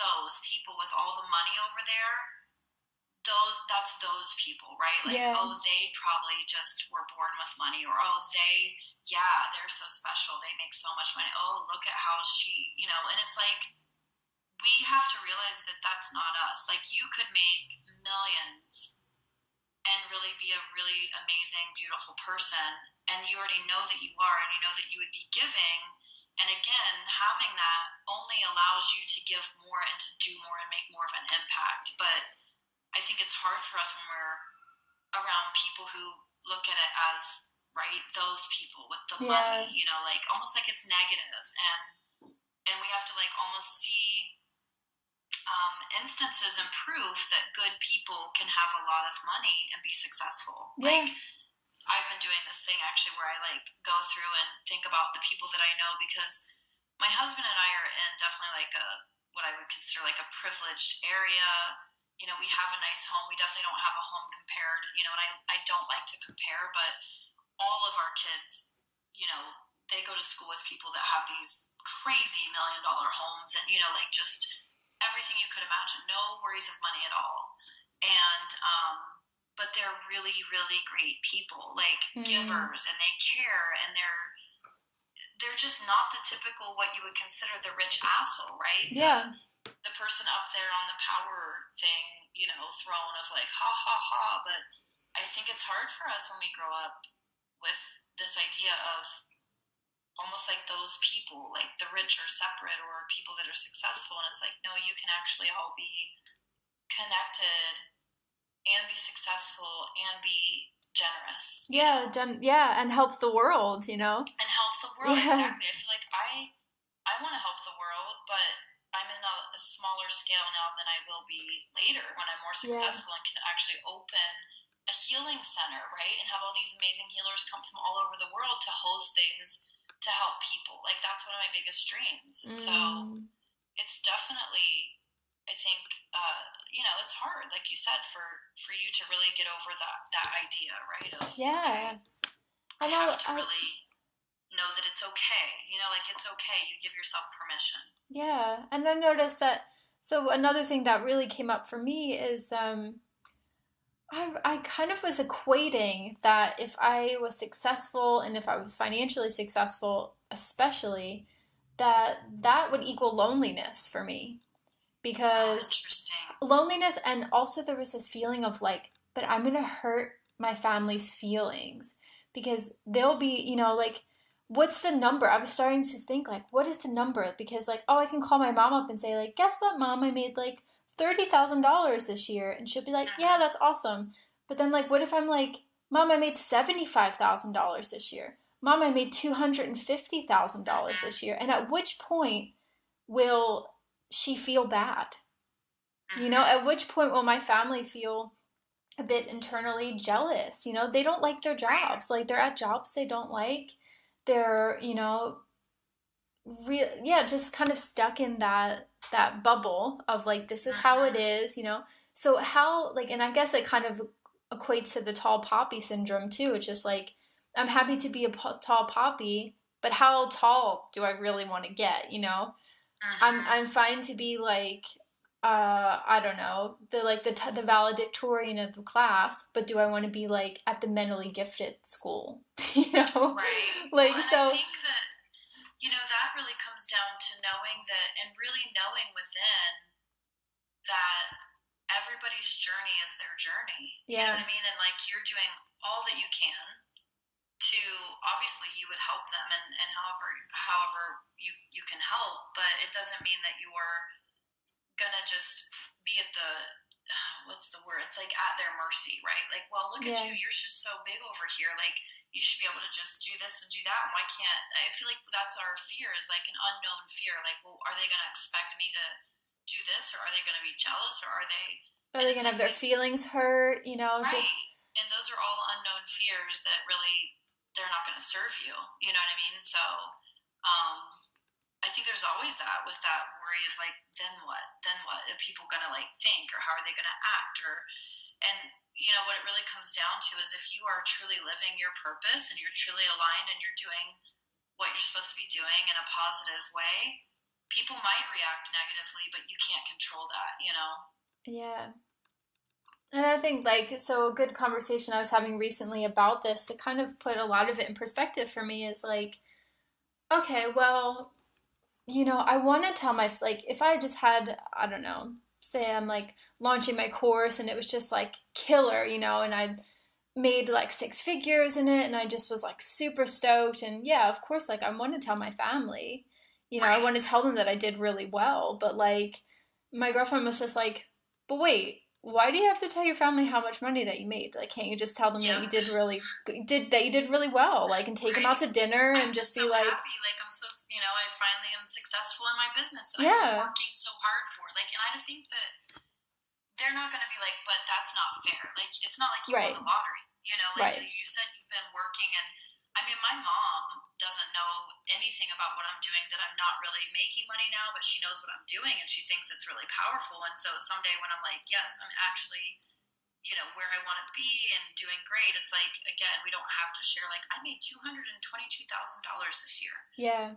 with all the money over there, that's those people, right? Like, oh, they probably just were born with money, or oh, they're so special, they make so much money. Oh, look at how she, you know. And it's like we have to realize that that's not us. Like, you could make millions and really be a really amazing, beautiful person, and you already know that you are, and you know that you would be giving. And again, having that only allows you to give more and to do more and make more of an impact. But I think it's hard for us when we're around people who look at it as, right, those people with the money, you know, like almost like it's negative. And we have to like almost see instances and proof that good people can have a lot of money and be successful. Like, I've been doing this thing actually where I like go through and think about the people that I know, because my husband and I are in definitely like what I would consider like a privileged area. You know, we have a nice home. We definitely don't have a home compared, you know, and I don't like to compare, but all of our kids, you know, they go to school with people that have these crazy $1 million homes and, you know, like just everything you could imagine, no worries of money at all. And, but they're really, really great people, like givers, and they care, and they're just not the typical what you would consider the rich asshole, right? Yeah. The person up there on the power thing, you know, throne of like, ha, ha, ha. But I think it's hard for us when we grow up with this idea of almost like those people, like the rich are separate, or people that are successful. And it's like, no, you can actually all be connected and be successful and be generous. Yeah, and help the world, you know? And help the world, exactly. I feel like I want to help the world, but I'm in a smaller scale now than I will be later when I'm more successful and can actually open a healing center, right? And have all these amazing healers come from all over the world to host things to help people. Like, that's one of my biggest dreams. So it's definitely, I think, you know, it's hard, like you said, for you to really get over that idea, right? Of, okay, I have to really know that it's okay. You know, like, it's okay. You give yourself permission. Yeah, and I noticed that, so another thing that really came up for me is I kind of was equating that if I was successful and if I was financially successful, especially, that would equal loneliness for me. Because loneliness, and also there was this feeling of like, but I'm going to hurt my family's feelings because they'll be, you know, like, what's the number? I was starting to think like, what is the number? Because like, oh, I can call my mom up and say like, guess what, Mom, I made like $30,000 this year. And she'll be like, yeah, that's awesome. But then like, what if I'm like, Mom, I made $75,000 this year. Mom, I made $250,000 this year. And at which point will she feel bad? You know, at which point will my family feel a bit internally jealous? You know, they don't like their jobs. Like, they're at jobs they don't like. They're, you know, just kind of stuck in that bubble of like, this is how it is, you know. So how, like, and I guess it kind of equates to the tall poppy syndrome too. It's just like, I'm happy to be a tall poppy, but how tall do I really want to get, you know? I'm fine to be like, I don't know, the valedictorian of the class, but do I want to be like at the mentally gifted school, you know? Right. Like, well, so I think that, you know, that really comes down to knowing that, and really knowing within that everybody's journey is their journey. You know what I mean? And like, you're doing all that you can to, obviously you would help them and however you can help, but it doesn't mean that you're gonna just be at the, what's the word? It's like at their mercy, right? Like, well, look at you, you're just so big over here. Like, you should be able to just do this and do that. And why can't, I feel like that's our fear, is like an unknown fear. Like, well, are they going to expect me to do this, or are they going to be jealous, or are they going to have their feelings hurt, you know? Right. And those are all unknown fears that really, they're not going to serve you. You know what I mean? So, I think there's always that, with that worry of like, then what? Then what? Are people going to like think, or how are they going to act? And you know, what it really comes down to is if you are truly living your purpose and you're truly aligned and you're doing what you're supposed to be doing in a positive way, people might react negatively, but you can't control that, you know? Yeah. And I think like, so a good conversation I was having recently about this to kind of put a lot of it in perspective for me is like, okay, well, I want to tell like, if I just had, I don't know, say I'm like launching my course and it was just like killer, and I made like six figures in it and I just was like super stoked. And yeah, of course, like I want to tell my family, I Right. want to tell them that I did really well. But like my girlfriend was just like, but wait, why do you have to tell your family how much money that you made? Like, can't you just tell them that Yep. you did really well, like, and take them out Right. to dinner I'm and just just so be like, happy. Like, I'm so, I finally am successful in my business that I've been yeah, working so hard for. Like, and I think that they're not going to be like, but that's not fair. Like, it's not like you won right, the lottery. Like right, you said, you've been working. And I mean, my mom doesn't know anything about what I'm doing, that I'm not really making money now, but she knows what I'm doing and she thinks it's really powerful. And so someday when I'm like, yes, I'm actually, where I want to be and doing great, it's like, again, we don't have to share, like, I made $222,000 this year. yeah.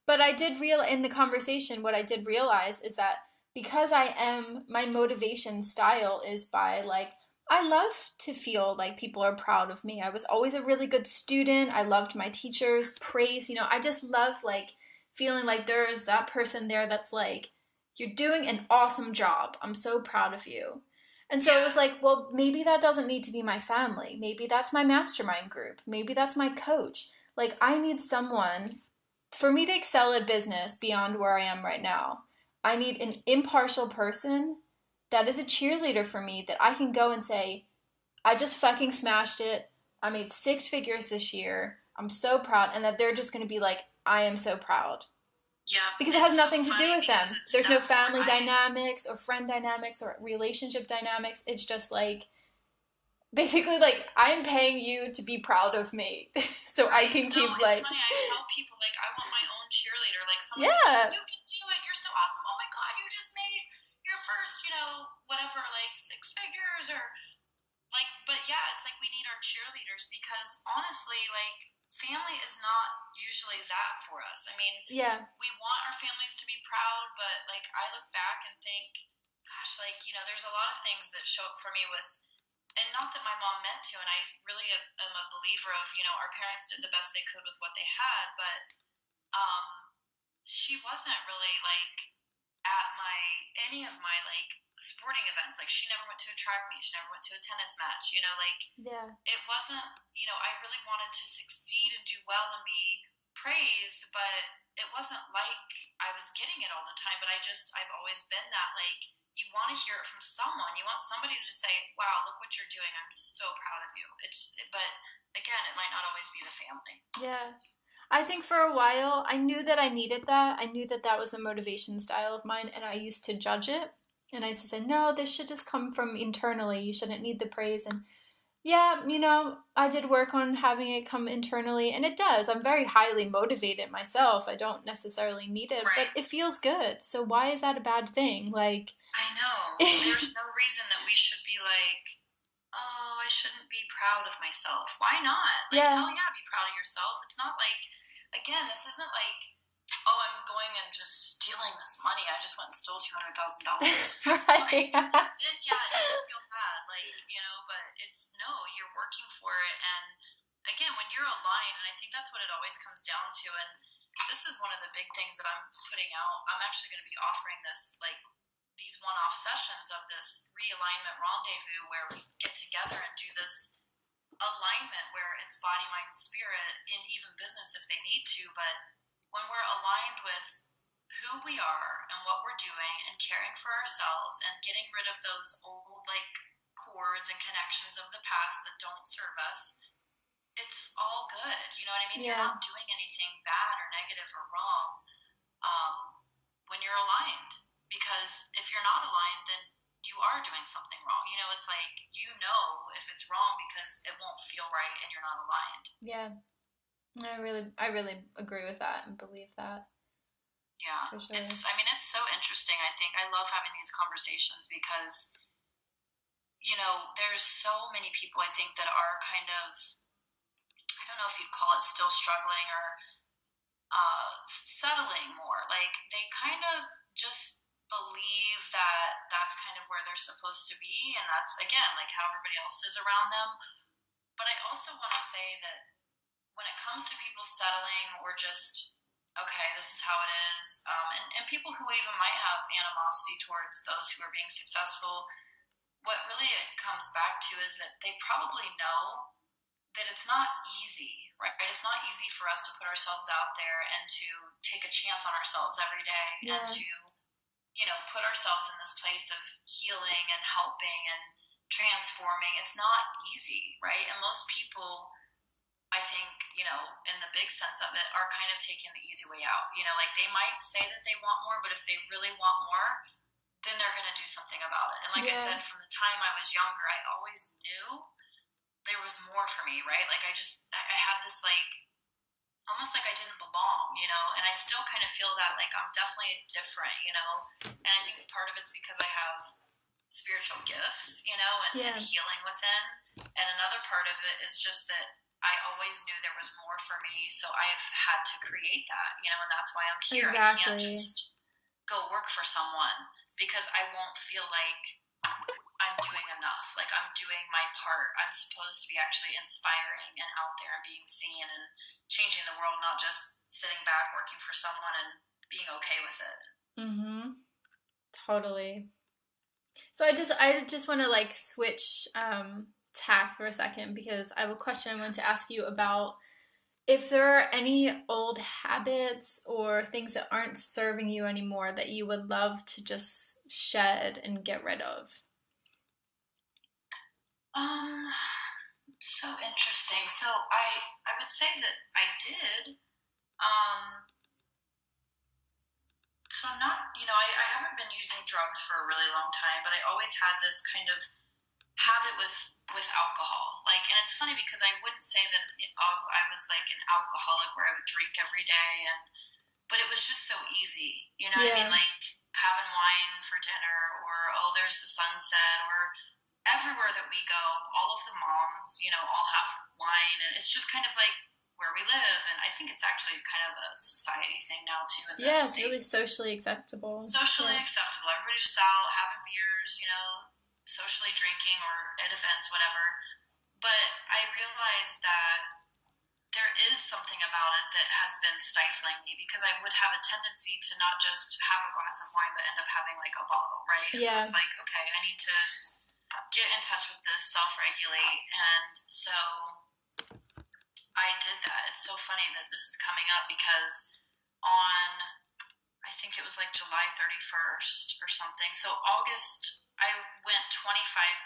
But I did real in the conversation, what I did realize is that because my motivation style is by like, I love to feel like people are proud of me. I was always a really good student. I loved my teachers' praise. I just love like feeling like there is that person there that's like, you're doing an awesome job. I'm so proud of you. And so it Yeah. was like, well, maybe that doesn't need to be my family. Maybe that's my mastermind group. Maybe that's my coach. Like, I need someone for me to excel at business beyond where I am right now. I need an impartial person that is a cheerleader for me, that I can go and say, I just fucking smashed it. I made six figures this year. I'm so proud. And that they're just going to be like, I am so proud. Yeah. Because it has It's so nothing to do funny with them. because There's no that's what family dynamics or friend dynamics or relationship dynamics. It's just like, basically, like, I'm paying you to be proud of me so I Right. can No, keep it's like, funny. I tell people, like, I want my own cheerleader. Like, someone who's like, yeah, you can do it. You're so awesome. Oh my God, you just made your first, whatever, like, six figures or, like, but yeah, it's like we need our cheerleaders because honestly, like, family is not usually that for us. I mean, yeah, we want our families to be proud, but, like, I look back and think, gosh, like, there's a lot of things that show up for me with, and not that my mom meant to, and I really am a believer of, our parents did the best they could with what they had, but she wasn't really like at any of my like sporting events. Like, she never went to a track meet, she never went to a tennis match, like, yeah, it wasn't, I really wanted to succeed and do well and be praised, but it wasn't like I was getting it all the time. But I've always been that, like, you want to hear it from someone. You want somebody to just say, wow, look what you're doing. I'm so proud of you. But again, it might not always be the family. yeah. I think for a while I knew that I needed that. I knew that that was a motivation style of mine, and I used to judge it. And I used to say, no, this should just come from internally. You shouldn't need the praise. And yeah, I did work on having it come internally, and it does. I'm very highly motivated myself. I don't necessarily need it, but Right. it feels good. So why is that a bad thing? Like, I know. There's no reason that we should be like, oh, I shouldn't be proud of myself. Why not? Like, yeah, hell yeah, be proud of yourself. It's not like, again, this isn't like, oh, I'm going and just stealing this money. I just went and stole $200,000. Like, right. then yeah, you would feel bad. Like, but it's no, you're working for it. And again, when you're aligned, and I think that's what it always comes down to. And this is one of the big things that I'm putting out. I'm actually going to be offering this, like, these one-off sessions of this realignment rendezvous where we get together and do this alignment where it's body, mind, spirit in even business if they need to. But when we're aligned with who we are and what we're doing and caring for ourselves and getting rid of those old like cords and connections of the past that don't serve us, it's all good. You know what I mean? You're Yeah, not doing anything bad or negative or wrong um, when you're aligned. Because if you're not aligned, then you are doing something wrong. It's like, if it's wrong because it won't feel right and you're not aligned. yeah. I really agree with that and believe that Yeah. for sure. It's so interesting. I think I love having these conversations because, there's so many people I think that are kind of, I don't know if you'd call it still struggling or settling more. Like, they kind of just believe that that's kind of where they're supposed to be, and that's, again, like how everybody else is around them. But I also want to say that when it comes to people settling or just okay, this is how it is. And people who even might have animosity towards those who are being successful, what really it comes back to is that they probably know that it's not easy, right? It's not easy for us to put ourselves out there and to take a chance on ourselves every day and to, put ourselves in this place of healing and helping and transforming. It's not easy, right? And most people, I think, in the big sense of it, are kind of taking the easy way out. Like they might say that they want more, but if they really want more, then they're going to do something about it. And like I said, from the time I was younger, I always knew there was more for me, right? Like I had this like, almost like I didn't belong, and I still kind of feel that like I'm definitely different, and I think part of it's because I have spiritual gifts, and healing within. And another part of it is just that I always knew there was more for me, so I've had to create that, and that's why I'm here. Exactly. I can't just go work for someone because I won't feel like I'm doing enough. Like I'm doing my part. I'm supposed to be actually inspiring and out there and being seen and changing the world, not just sitting back working for someone and being okay with it. Mm-hmm. Totally. So I just want to like switch tacks for a second because I have a question I wanted to ask you about if there are any old habits or things that aren't serving you anymore that you would love to just shed and get rid of. So interesting. So I would say that I did. So I'm not, I haven't been using drugs for a really long time, but I always had this kind of habit with alcohol. Like, and it's funny because I wouldn't say that I was like an alcoholic where I would drink every day, but it was just so easy. You know what I mean? Like having wine for dinner, or there's the sunset, or everywhere that we go, all of the moms, all have wine, and it's just kind of like where we live. And I think it's actually kind of a society thing now too. In the it's really socially acceptable. Socially acceptable. Everybody's just out having beers, socially drinking or at events, whatever. But I realized that there is something about it that has been stifling me because I would have a tendency to not just have a glass of wine, but end up having like a bottle, right? And so it's like, okay, I need to get in touch with this, self-regulate. And so I did that. It's so funny that this is coming up because on, I think it was like July 31st or something. So August, I went 25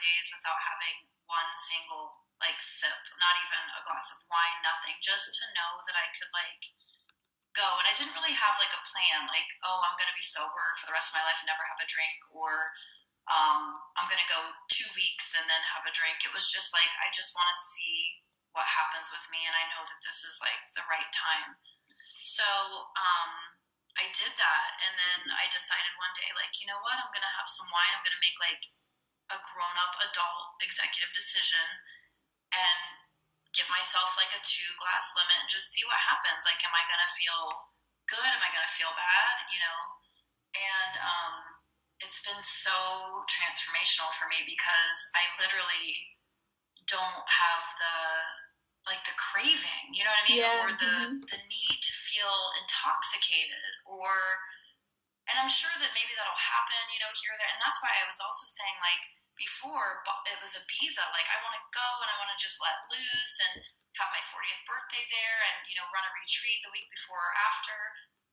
days without having one single like sip, not even a glass of wine, nothing, just to know that I could like go. And I didn't really have like a plan, like, I'm going to be sober for the rest of my life and never have a drink, or I'm going to go 2 weeks and then have a drink. It was just like, I just want to see what happens with me, and I know that this is like the right time. So I did that, and then I decided one day, like, you know what, I'm going to have some wine. I'm going to make like a grown-up adult executive decision and give myself like a 2-glass limit and just see what happens. Like, am I going to feel good? Am I going to feel bad? And it's been so transformational for me because I literally don't have the craving, you know what I mean? Or the need to feel intoxicated, and I'm sure that maybe that'll happen, here or there. And that's why I was also saying, like, before it was Ibiza, like, I want to go and I want to just let loose and have my 40th birthday there and, run a retreat the week before or after.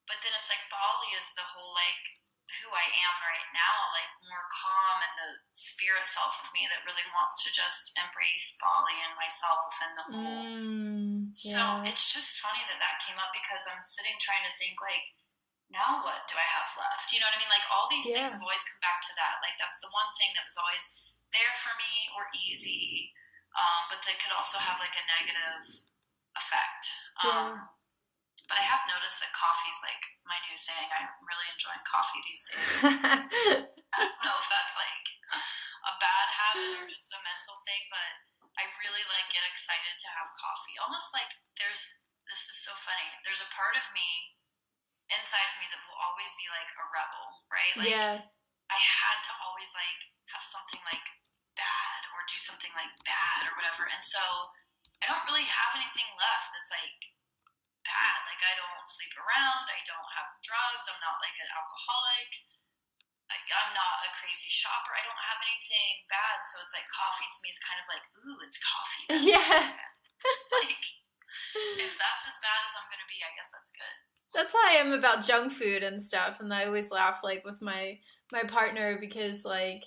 But then it's like Bali is the whole, like, who I am right now, like more calm, and the spirit self of me that really wants to just embrace Bali and myself and the whole. So it's just funny that came up because I'm sitting trying to think, like, now what do I have left? You know what I mean? Like, all these things have always come back to that. Like, that's the one thing that was always there for me or easy, but that could also have like a negative effect. But I have noticed that coffee's like my new thing. I'm really enjoying coffee these days. I don't know if that's like a bad habit or just a mental thing, but I really like get excited to have coffee. Almost like this is so funny. There's a part of me inside of me that will always be like a rebel, right? Like I had to always like have something like bad or do something like bad or whatever. And so I don't really have anything left that's like bad. Like, I don't sleep around. I don't have drugs. I'm not like an alcoholic. I'm not a crazy shopper. I don't have anything bad. So it's like coffee to me is kind of like, ooh, it's coffee. That's Yeah. like, if that's as bad as I'm going to be, I guess that's good. That's how I am about junk food and stuff. And I always laugh like with my partner because like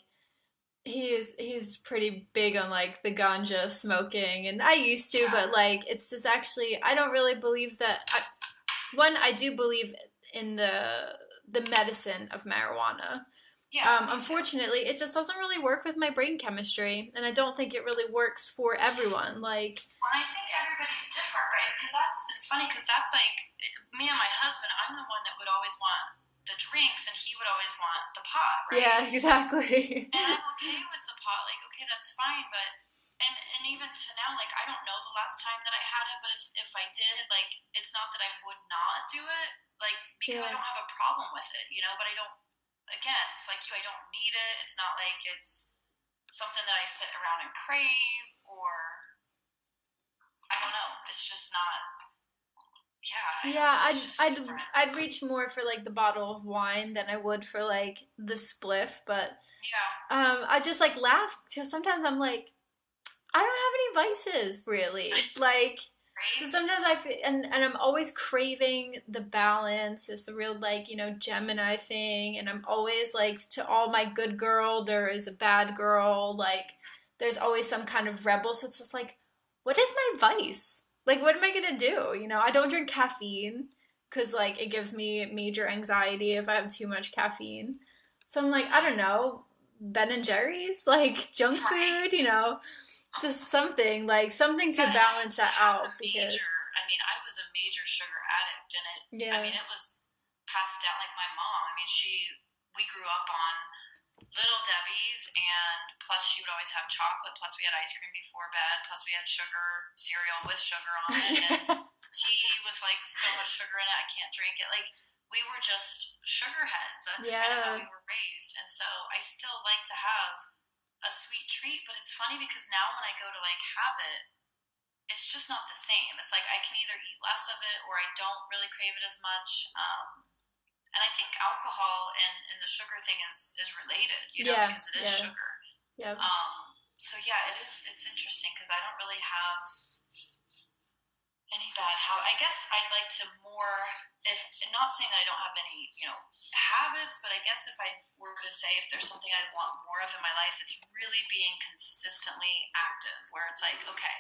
he's pretty big on like the ganja smoking, and I used to, but like it's just actually I don't really believe that. I do believe in the medicine of marijuana. Yeah. Unfortunately, it just doesn't really work with my brain chemistry, and I don't think it really works for everyone. Like, well, I think everybody's different, right? Because it's funny because that's like me and my husband. I'm the one that would always want the drinks, and he would always want the pot, right? Yeah, exactly. And I'm okay with the pot. Like, okay, that's fine, but and even to now, like, I don't know the last time that I had it, but if I did, like, it's not that I would not do it, like, because I don't have a problem with it, you know, but I don't, again, it's like you, I don't need it. It's not like it's something that I sit around and crave, or I don't know. It's just not, I'd reach more for like the bottle of wine than I would for like the spliff, but I just like laugh because sometimes I'm like, I don't have any vices really, like. So sometimes I feel, and I'm always craving the balance. It's a real like, you know, Gemini thing, and I'm always like, to all my good girl, there is a bad girl. Like, there's always some kind of rebel. So it's just like, what is my vice? Like, what am I gonna do? You know, I don't drink caffeine because like it gives me major anxiety if I have too much caffeine. So I'm like, I don't know, Ben and Jerry's, like junk food, you know. Just something to balance that out because I mean, I was a major sugar addict, and I mean, it was passed down like my mom. I mean, we grew up on Little Debbie's, and plus she would always have chocolate, plus we had ice cream before bed, plus we had cereal with sugar on it, and tea with like so much sugar in it I can't drink it. Like, we were just sugar heads. That's kind of how we were raised, and so I still like to have a sweet treat, but it's funny because now when I go to like have it, it's just not the same. It's like I can either eat less of it or I don't really crave it as much. And I think alcohol and the sugar thing is related, you know, because it is sugar. Yeah. So yeah, it's interesting because I don't really have any bad habits. I guess I'd like to more, if not saying that I don't have any, you know, habits, but I guess if I were to say if there's something I'd want more of in my life, it's really being consistently active, where it's like, okay,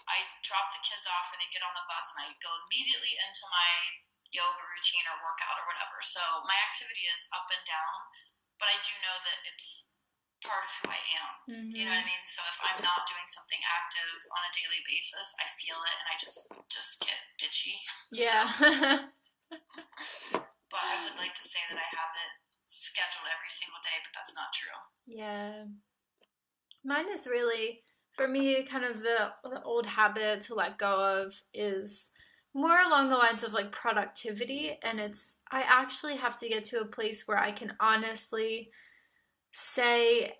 I drop the kids off or they get on the bus and I go immediately into my yoga routine or workout or whatever. So my activity is up and down, but I do know that it's part of who I am. Mm-hmm. You know what I mean? So if I'm not doing something active on a daily basis, I feel it and I just get bitchy. Yeah. But I would like to say that I have it scheduled every single day, but that's not true. Yeah. Mine is really, for me, kind of the old habit to let go of is more along the lines of like productivity. And I actually have to get to a place where I can honestly say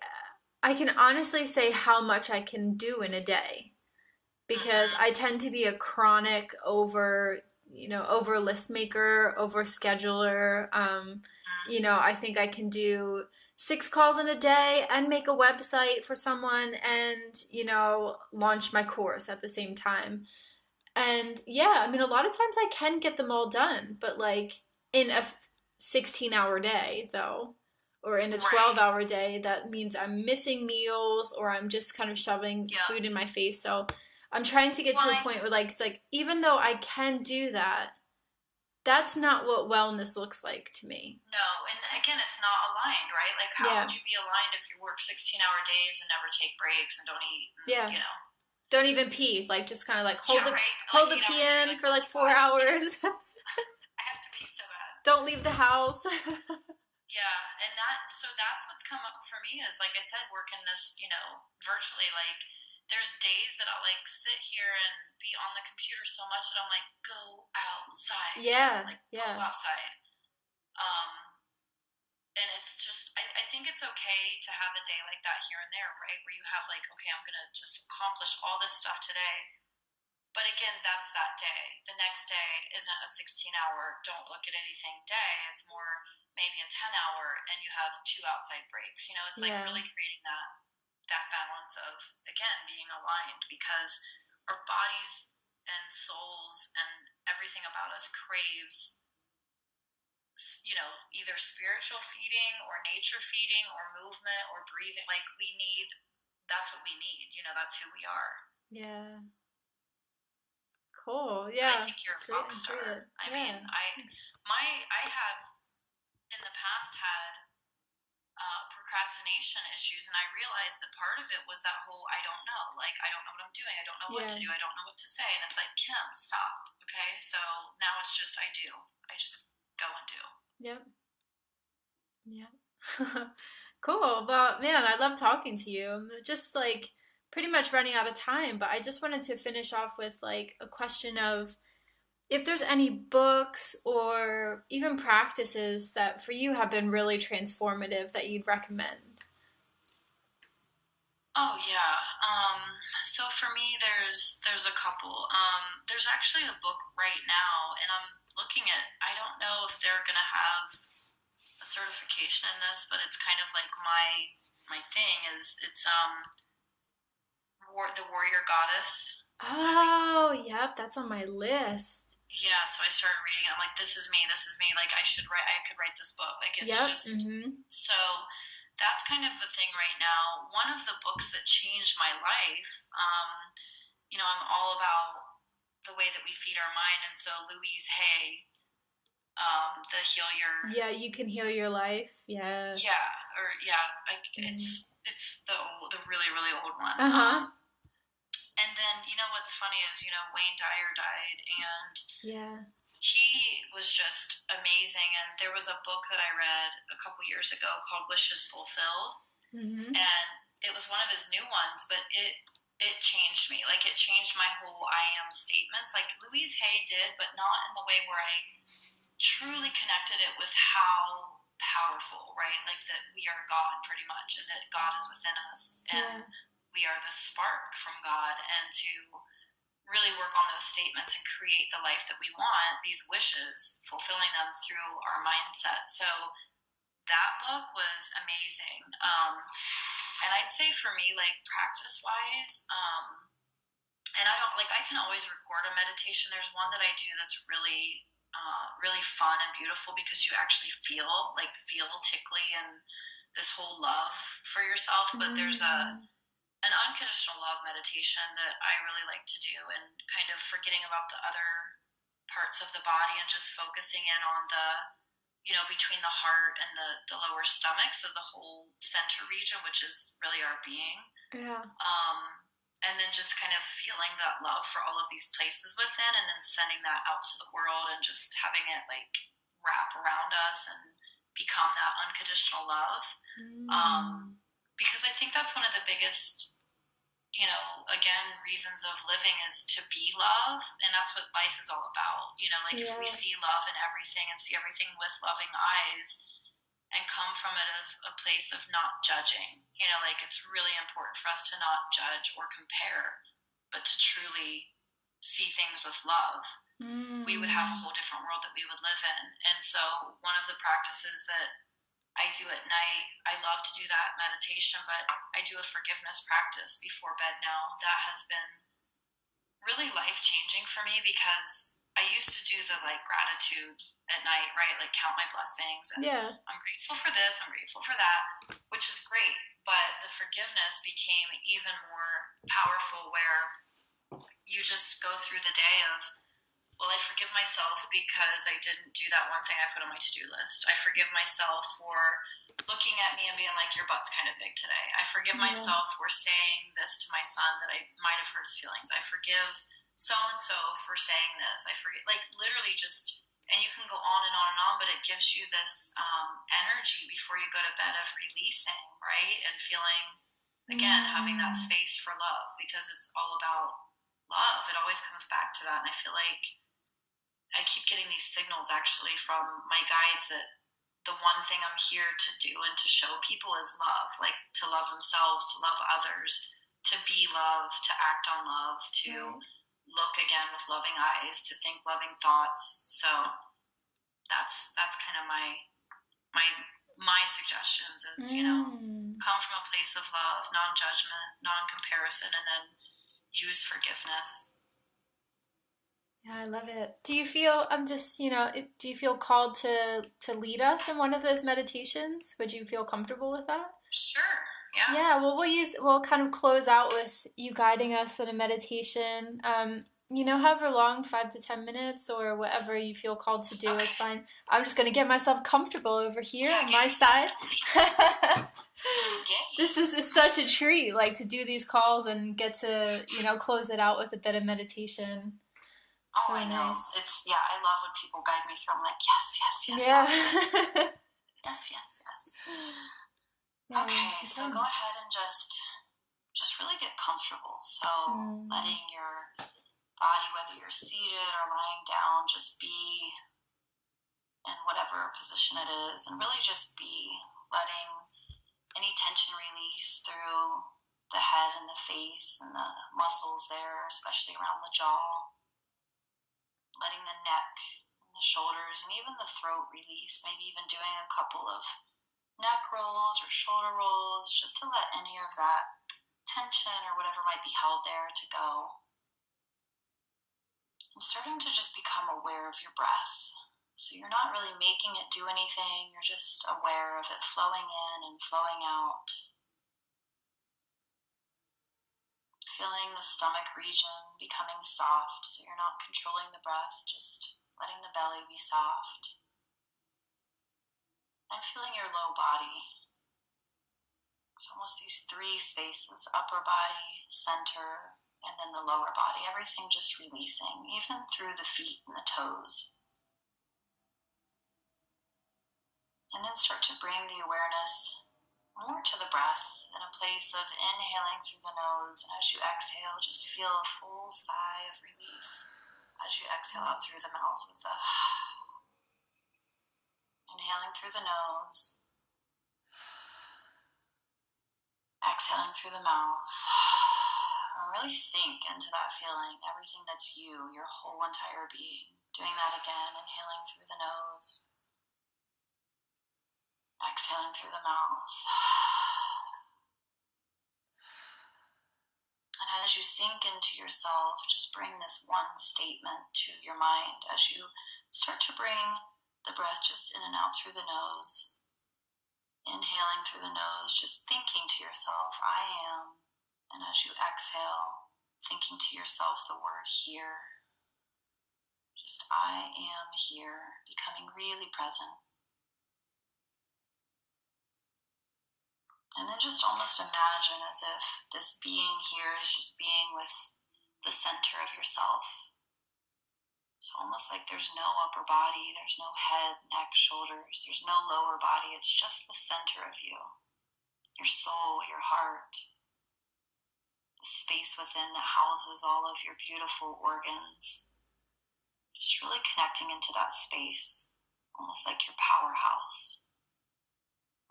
how much I can do in a day, because I tend to be a chronic over list maker, over scheduler. You know, I think I can do 6 calls in a day and make a website for someone and, you know, launch my course at the same time. And yeah, I mean, a lot of times I can get them all done, but like in a 16-hour day though, or in a 12-hour day, that means I'm missing meals or I'm just kind of shoving food in my face. So I'm trying to get to a point where like, it's like, even though I can do that, that's not what wellness looks like to me. No, and again, it's not aligned, right? Like, how would you be aligned if you work 16-hour days and never take breaks and don't eat, and, you know? Don't even pee. Like, just kind of like hold the pee in for like 4 hours. I have to pee so bad. Don't leave the house. Yeah, and that's what's come up for me is, like I said, working this, you know, virtually, like, there's days that I'll, like, sit here and be on the computer so much that I'm like, go outside. Yeah, go outside. And it's just, I think it's okay to have a day like that here and there, right? Where you have, like, okay, I'm going to just accomplish all this stuff today. But again, that's that day. The next day isn't a 16-hour don't look at anything day. It's more maybe a 10-hour, and you have 2 outside breaks. It's like really creating that balance of, again, being aligned, because our bodies and souls and everything about us craves, either spiritual feeding or nature feeding or movement or breathing. Like that's what we need. That's who we are. Yeah. Cool. Yeah. I think you're a rock star. I mean, I have in the past had procrastination issues, and I realized that part of it was that whole I don't know. Like, I don't know what I'm doing. I don't know what to do. I don't know what to say. And it's like, Kim, stop. Okay? So now it's just I do. I just go and do. Yep. Yeah. Cool. Well, man, I love talking to you. I'm just like pretty much running out of time, but I just wanted to finish off with like a question of if there's any books or even practices that for you have been really transformative that you'd recommend. Oh yeah. So for me, there's a couple. There's actually a book right now, and I'm looking at. I don't know if they're gonna have a certification in this, but it's kind of like my thing is it's the Warrior Goddess. Oh, yep, that's on my list. Yeah, so I started reading it. I'm like, this is me. Like, I could write this book. Like, it's just, so that's kind of the thing right now. One of the books that changed my life, I'm all about the way that we feed our mind. And so Louise Hay, the Heal Your... Yeah, You Can Heal Your Life. Yeah. Yeah, it's the really, really old one. And then, what's funny is, Wayne Dyer died, and he was just amazing. And there was a book that I read a couple years ago called Wishes Fulfilled. And it was one of his new ones, but it changed me. Like, it changed my whole I am statements. Like, Louise Hay did, but not in the way where I truly connected it with how powerful, right? Like, that we are God, pretty much, and that God is within us. And we are the spark from God, and to really work on those statements and create the life that we want, these wishes, fulfilling them through our mindset. So that book was amazing. And I'd say for me, like, practice-wise, and I can always record a meditation. There's one that I do that's really, really fun and beautiful, because you actually feel tickly and this whole love for yourself. But there's an unconditional love meditation that I really like to do, and kind of forgetting about the other parts of the body and just focusing in on the, between the heart and the lower stomach, so the whole center region, which is really our being. Yeah. And then just kind of feeling that love for all of these places within, and then sending that out to the world, and just having it like wrap around us and become that unconditional love. Because I think that's one of the biggest, again, reasons of living is to be love. And that's what life is all about. If we see love in everything and see everything with loving eyes and come from it of a place of not judging, it's really important for us to not judge or compare, but to truly see things with love. We would have a whole different world that we would live in. And so one of the practices that I do at night, I love to do that meditation, but I do a forgiveness practice before bed now. That has been really life-changing for me, because I used to do the gratitude at night, right? Like, count my blessings, and I'm grateful for this, I'm grateful for that, which is great. But the forgiveness became even more powerful, where you just go through the day of, well, I forgive myself because I didn't do that one thing I put on my to-do list. I forgive myself for looking at me and being like, your butt's kind of big today. I forgive myself for saying this to my son that I might have hurt his feelings. I forgive so-and-so for saying this. I forget, literally just, and you can go on and on and on, but it gives you this energy before you go to bed of releasing, right? And feeling, again, having that space for love, because it's all about love. It always comes back to that. And I feel like I keep getting these signals actually from my guides that the one thing I'm here to do and to show people is love, like to love themselves, to love others, to be love, to act on love, to look again with loving eyes, to think loving thoughts. So that's kind of my suggestions is, come from a place of love, non-judgment, non-comparison, and then use forgiveness. Yeah, I love it. Do you feel, do you feel called to lead us in one of those meditations? Would you feel comfortable with that? Sure. Yeah. Yeah, well, we'll kind of close out with you guiding us in a meditation. However long, 5 to 10 minutes or whatever you feel called to do is fine. I'm just going to get myself comfortable over here on my side. This is such a treat, like, to do these calls and get to, close it out with a bit of meditation. Oh, so I know. Nice. I love when people guide me through. I'm like, yes. Yeah. Yes. Yeah, okay, so go ahead and just really get comfortable. So letting your body, whether you're seated or lying down, just be in whatever position it is, and really just be letting any tension release through the head and the face and the muscles there, especially around the jaw. Letting the neck and the shoulders and even the throat release, maybe even doing a couple of neck rolls or shoulder rolls, just to let any of that tension or whatever might be held there to go. And starting to just become aware of your breath. So you're not really making it do anything, you're just aware of it flowing in and flowing out. Feeling the stomach region becoming soft, so you're not controlling the breath, just letting the belly be soft. And feeling your low body. It's almost these three spaces, upper body, center, and then the lower body. Everything just releasing, even through the feet and the toes. And then start to bring the awareness more to the breath in a place of inhaling through the nose. And as you exhale, just feel a full sigh of relief as you exhale out through the mouth with the inhaling through the nose, exhaling through the mouth, and really sink into that feeling, everything that's you, your whole entire being. Doing that again, inhaling through the nose, exhaling through the mouth. And as you sink into yourself, just bring this one statement to your mind as you start to bring the breath just in and out through the nose. Inhaling through the nose, just thinking to yourself, I am. And as you exhale, thinking to yourself the word here. Just I am here, becoming really present. And then just almost imagine as if this being here is just being with the center of yourself. So almost like there's no upper body, there's no head, neck, shoulders, there's no lower body, it's just the center of you. Your soul, your heart, the space within that houses all of your beautiful organs. Just really connecting into that space, almost like your powerhouse,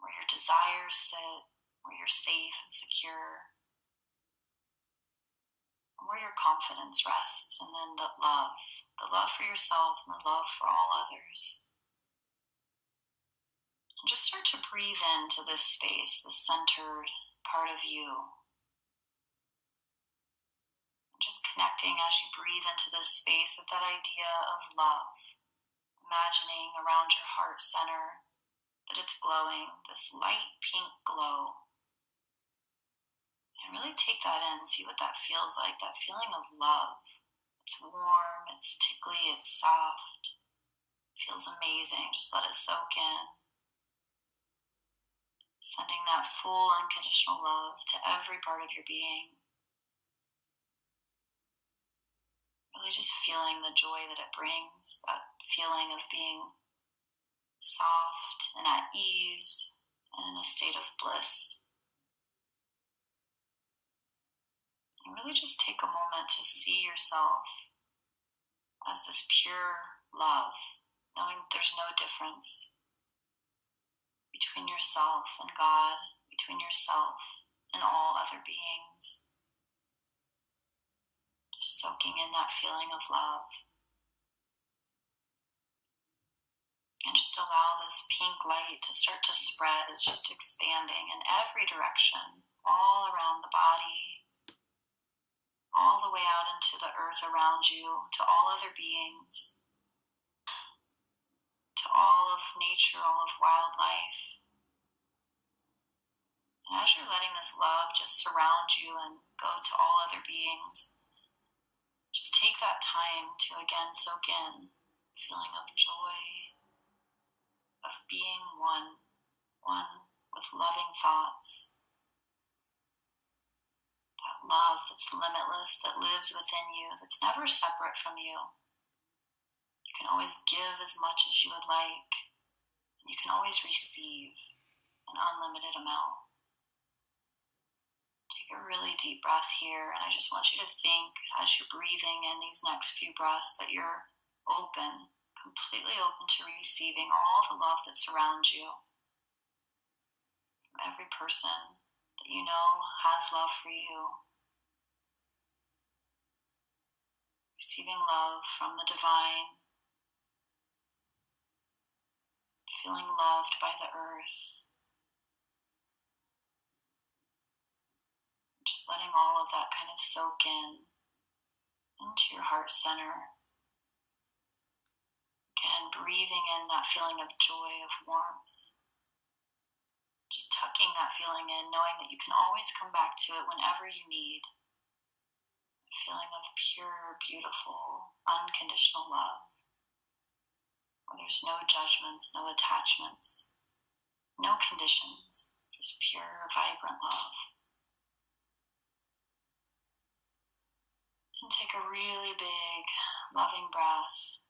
where your desires sit, where you're safe and secure, where your confidence rests, and then the love for yourself and the love for all others. And just start to breathe into this space, this centered part of you. And just connecting as you breathe into this space with that idea of love, imagining around your heart center that it's glowing, this light pink glow. And really take that in, see what that feels like, that feeling of love. It's warm, it's tickly, it's soft. It feels amazing, just let it soak in. Sending that full unconditional love to every part of your being. Really just feeling the joy that it brings, that feeling of being soft and at ease and in a state of bliss. And really just take a moment to see yourself as this pure love, knowing there's no difference between yourself and God, between yourself and all other beings. Just soaking in that feeling of love. And just allow this pink light to start to spread. It's just expanding in every direction, all around the body, all the way out into the earth around you, to all other beings, to all of nature, all of wildlife. And as you're letting this love just surround you and go to all other beings, just take that time to again soak in a feeling of joy, of being one with loving thoughts. That love that's limitless, that lives within you, that's never separate from you. You can always give as much as you would like. You can always receive an unlimited amount. Take a really deep breath here, and I just want you to think as you're breathing in these next few breaths that you're open, completely open to receiving all the love that surrounds you. From every person that you know has love for you. Receiving love from the divine. Feeling loved by the earth. Just letting all of that kind of soak in into your heart center. Again, breathing in that feeling of joy, of warmth. Just tucking that feeling in, knowing that you can always come back to it whenever you need. A feeling of pure, beautiful, unconditional love. Where there's no judgments, no attachments, no conditions, just pure, vibrant love. And take a really big, loving breath.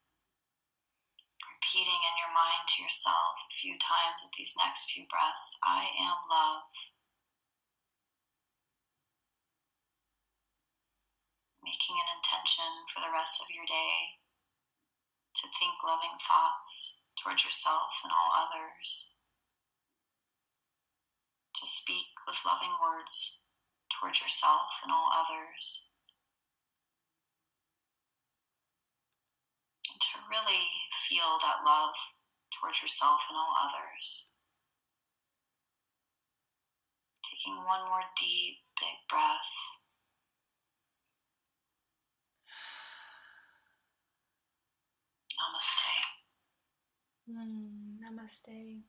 Repeating in your mind to yourself a few times with these next few breaths, I am love. Making an intention for the rest of your day to think loving thoughts towards yourself and all others. To speak with loving words towards yourself and all others. To really feel that love towards yourself and all others. Taking one more deep, big breath. Namaste. Namaste.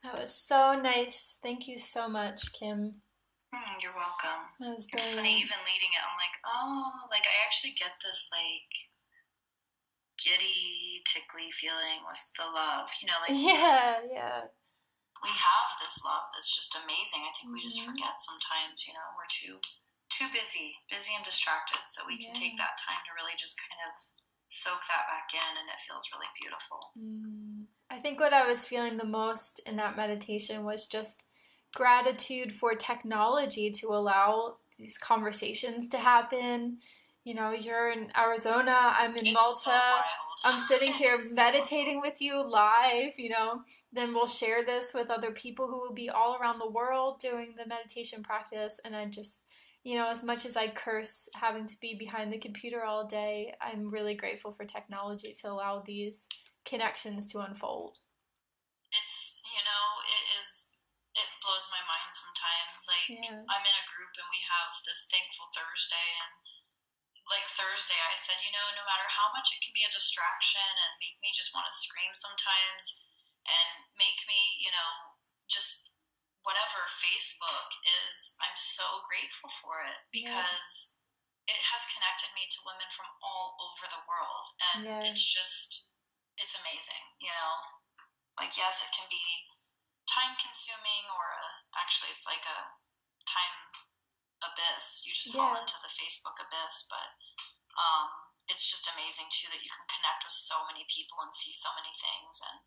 That was so nice. Thank you so much, Kim. You're welcome. That was It's brilliant. funny, even leading it, I'm like, oh, like I actually get this like giddy, tickly feeling with the love, you know, like Yeah. we have this love that's just amazing. I think we just forget sometimes, you know, we're too busy and distracted, so we can take that time to really just kind of soak that back in, and it feels really beautiful. I think what I was feeling the most in that meditation was just gratitude for technology to allow these conversations to happen. You know, you're in Arizona, I'm in Malta. So wild. I'm sitting here meditating with you live, you know. Then we'll share this with other people who will be all around the world doing the meditation practice. And I just, you know, as much as I curse having to be behind the computer all day, I'm really grateful for technology to allow these connections to unfold. It's, you know, it blows my mind sometimes. Like, I'm in a group and we have this Thankful Thursday, and like Thursday I said, you know, no matter how much it can be a distraction and make me just want to scream sometimes and make me, you know, just whatever Facebook is, I'm so grateful for it because it has connected me to women from all over the world, and it's amazing, you know. Like, yes, it can be time consuming, or actually it's like a time abyss. You just fall into the Facebook abyss, but it's just amazing too that you can connect with so many people and see so many things, and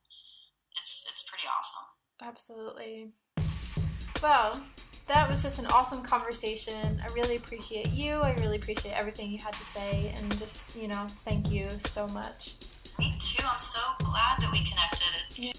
it's pretty awesome. Absolutely. Well, that was just an awesome conversation. I really appreciate you. I really appreciate everything you had to say, and just, you know, thank you so much. Me too. I'm so glad that we connected. It's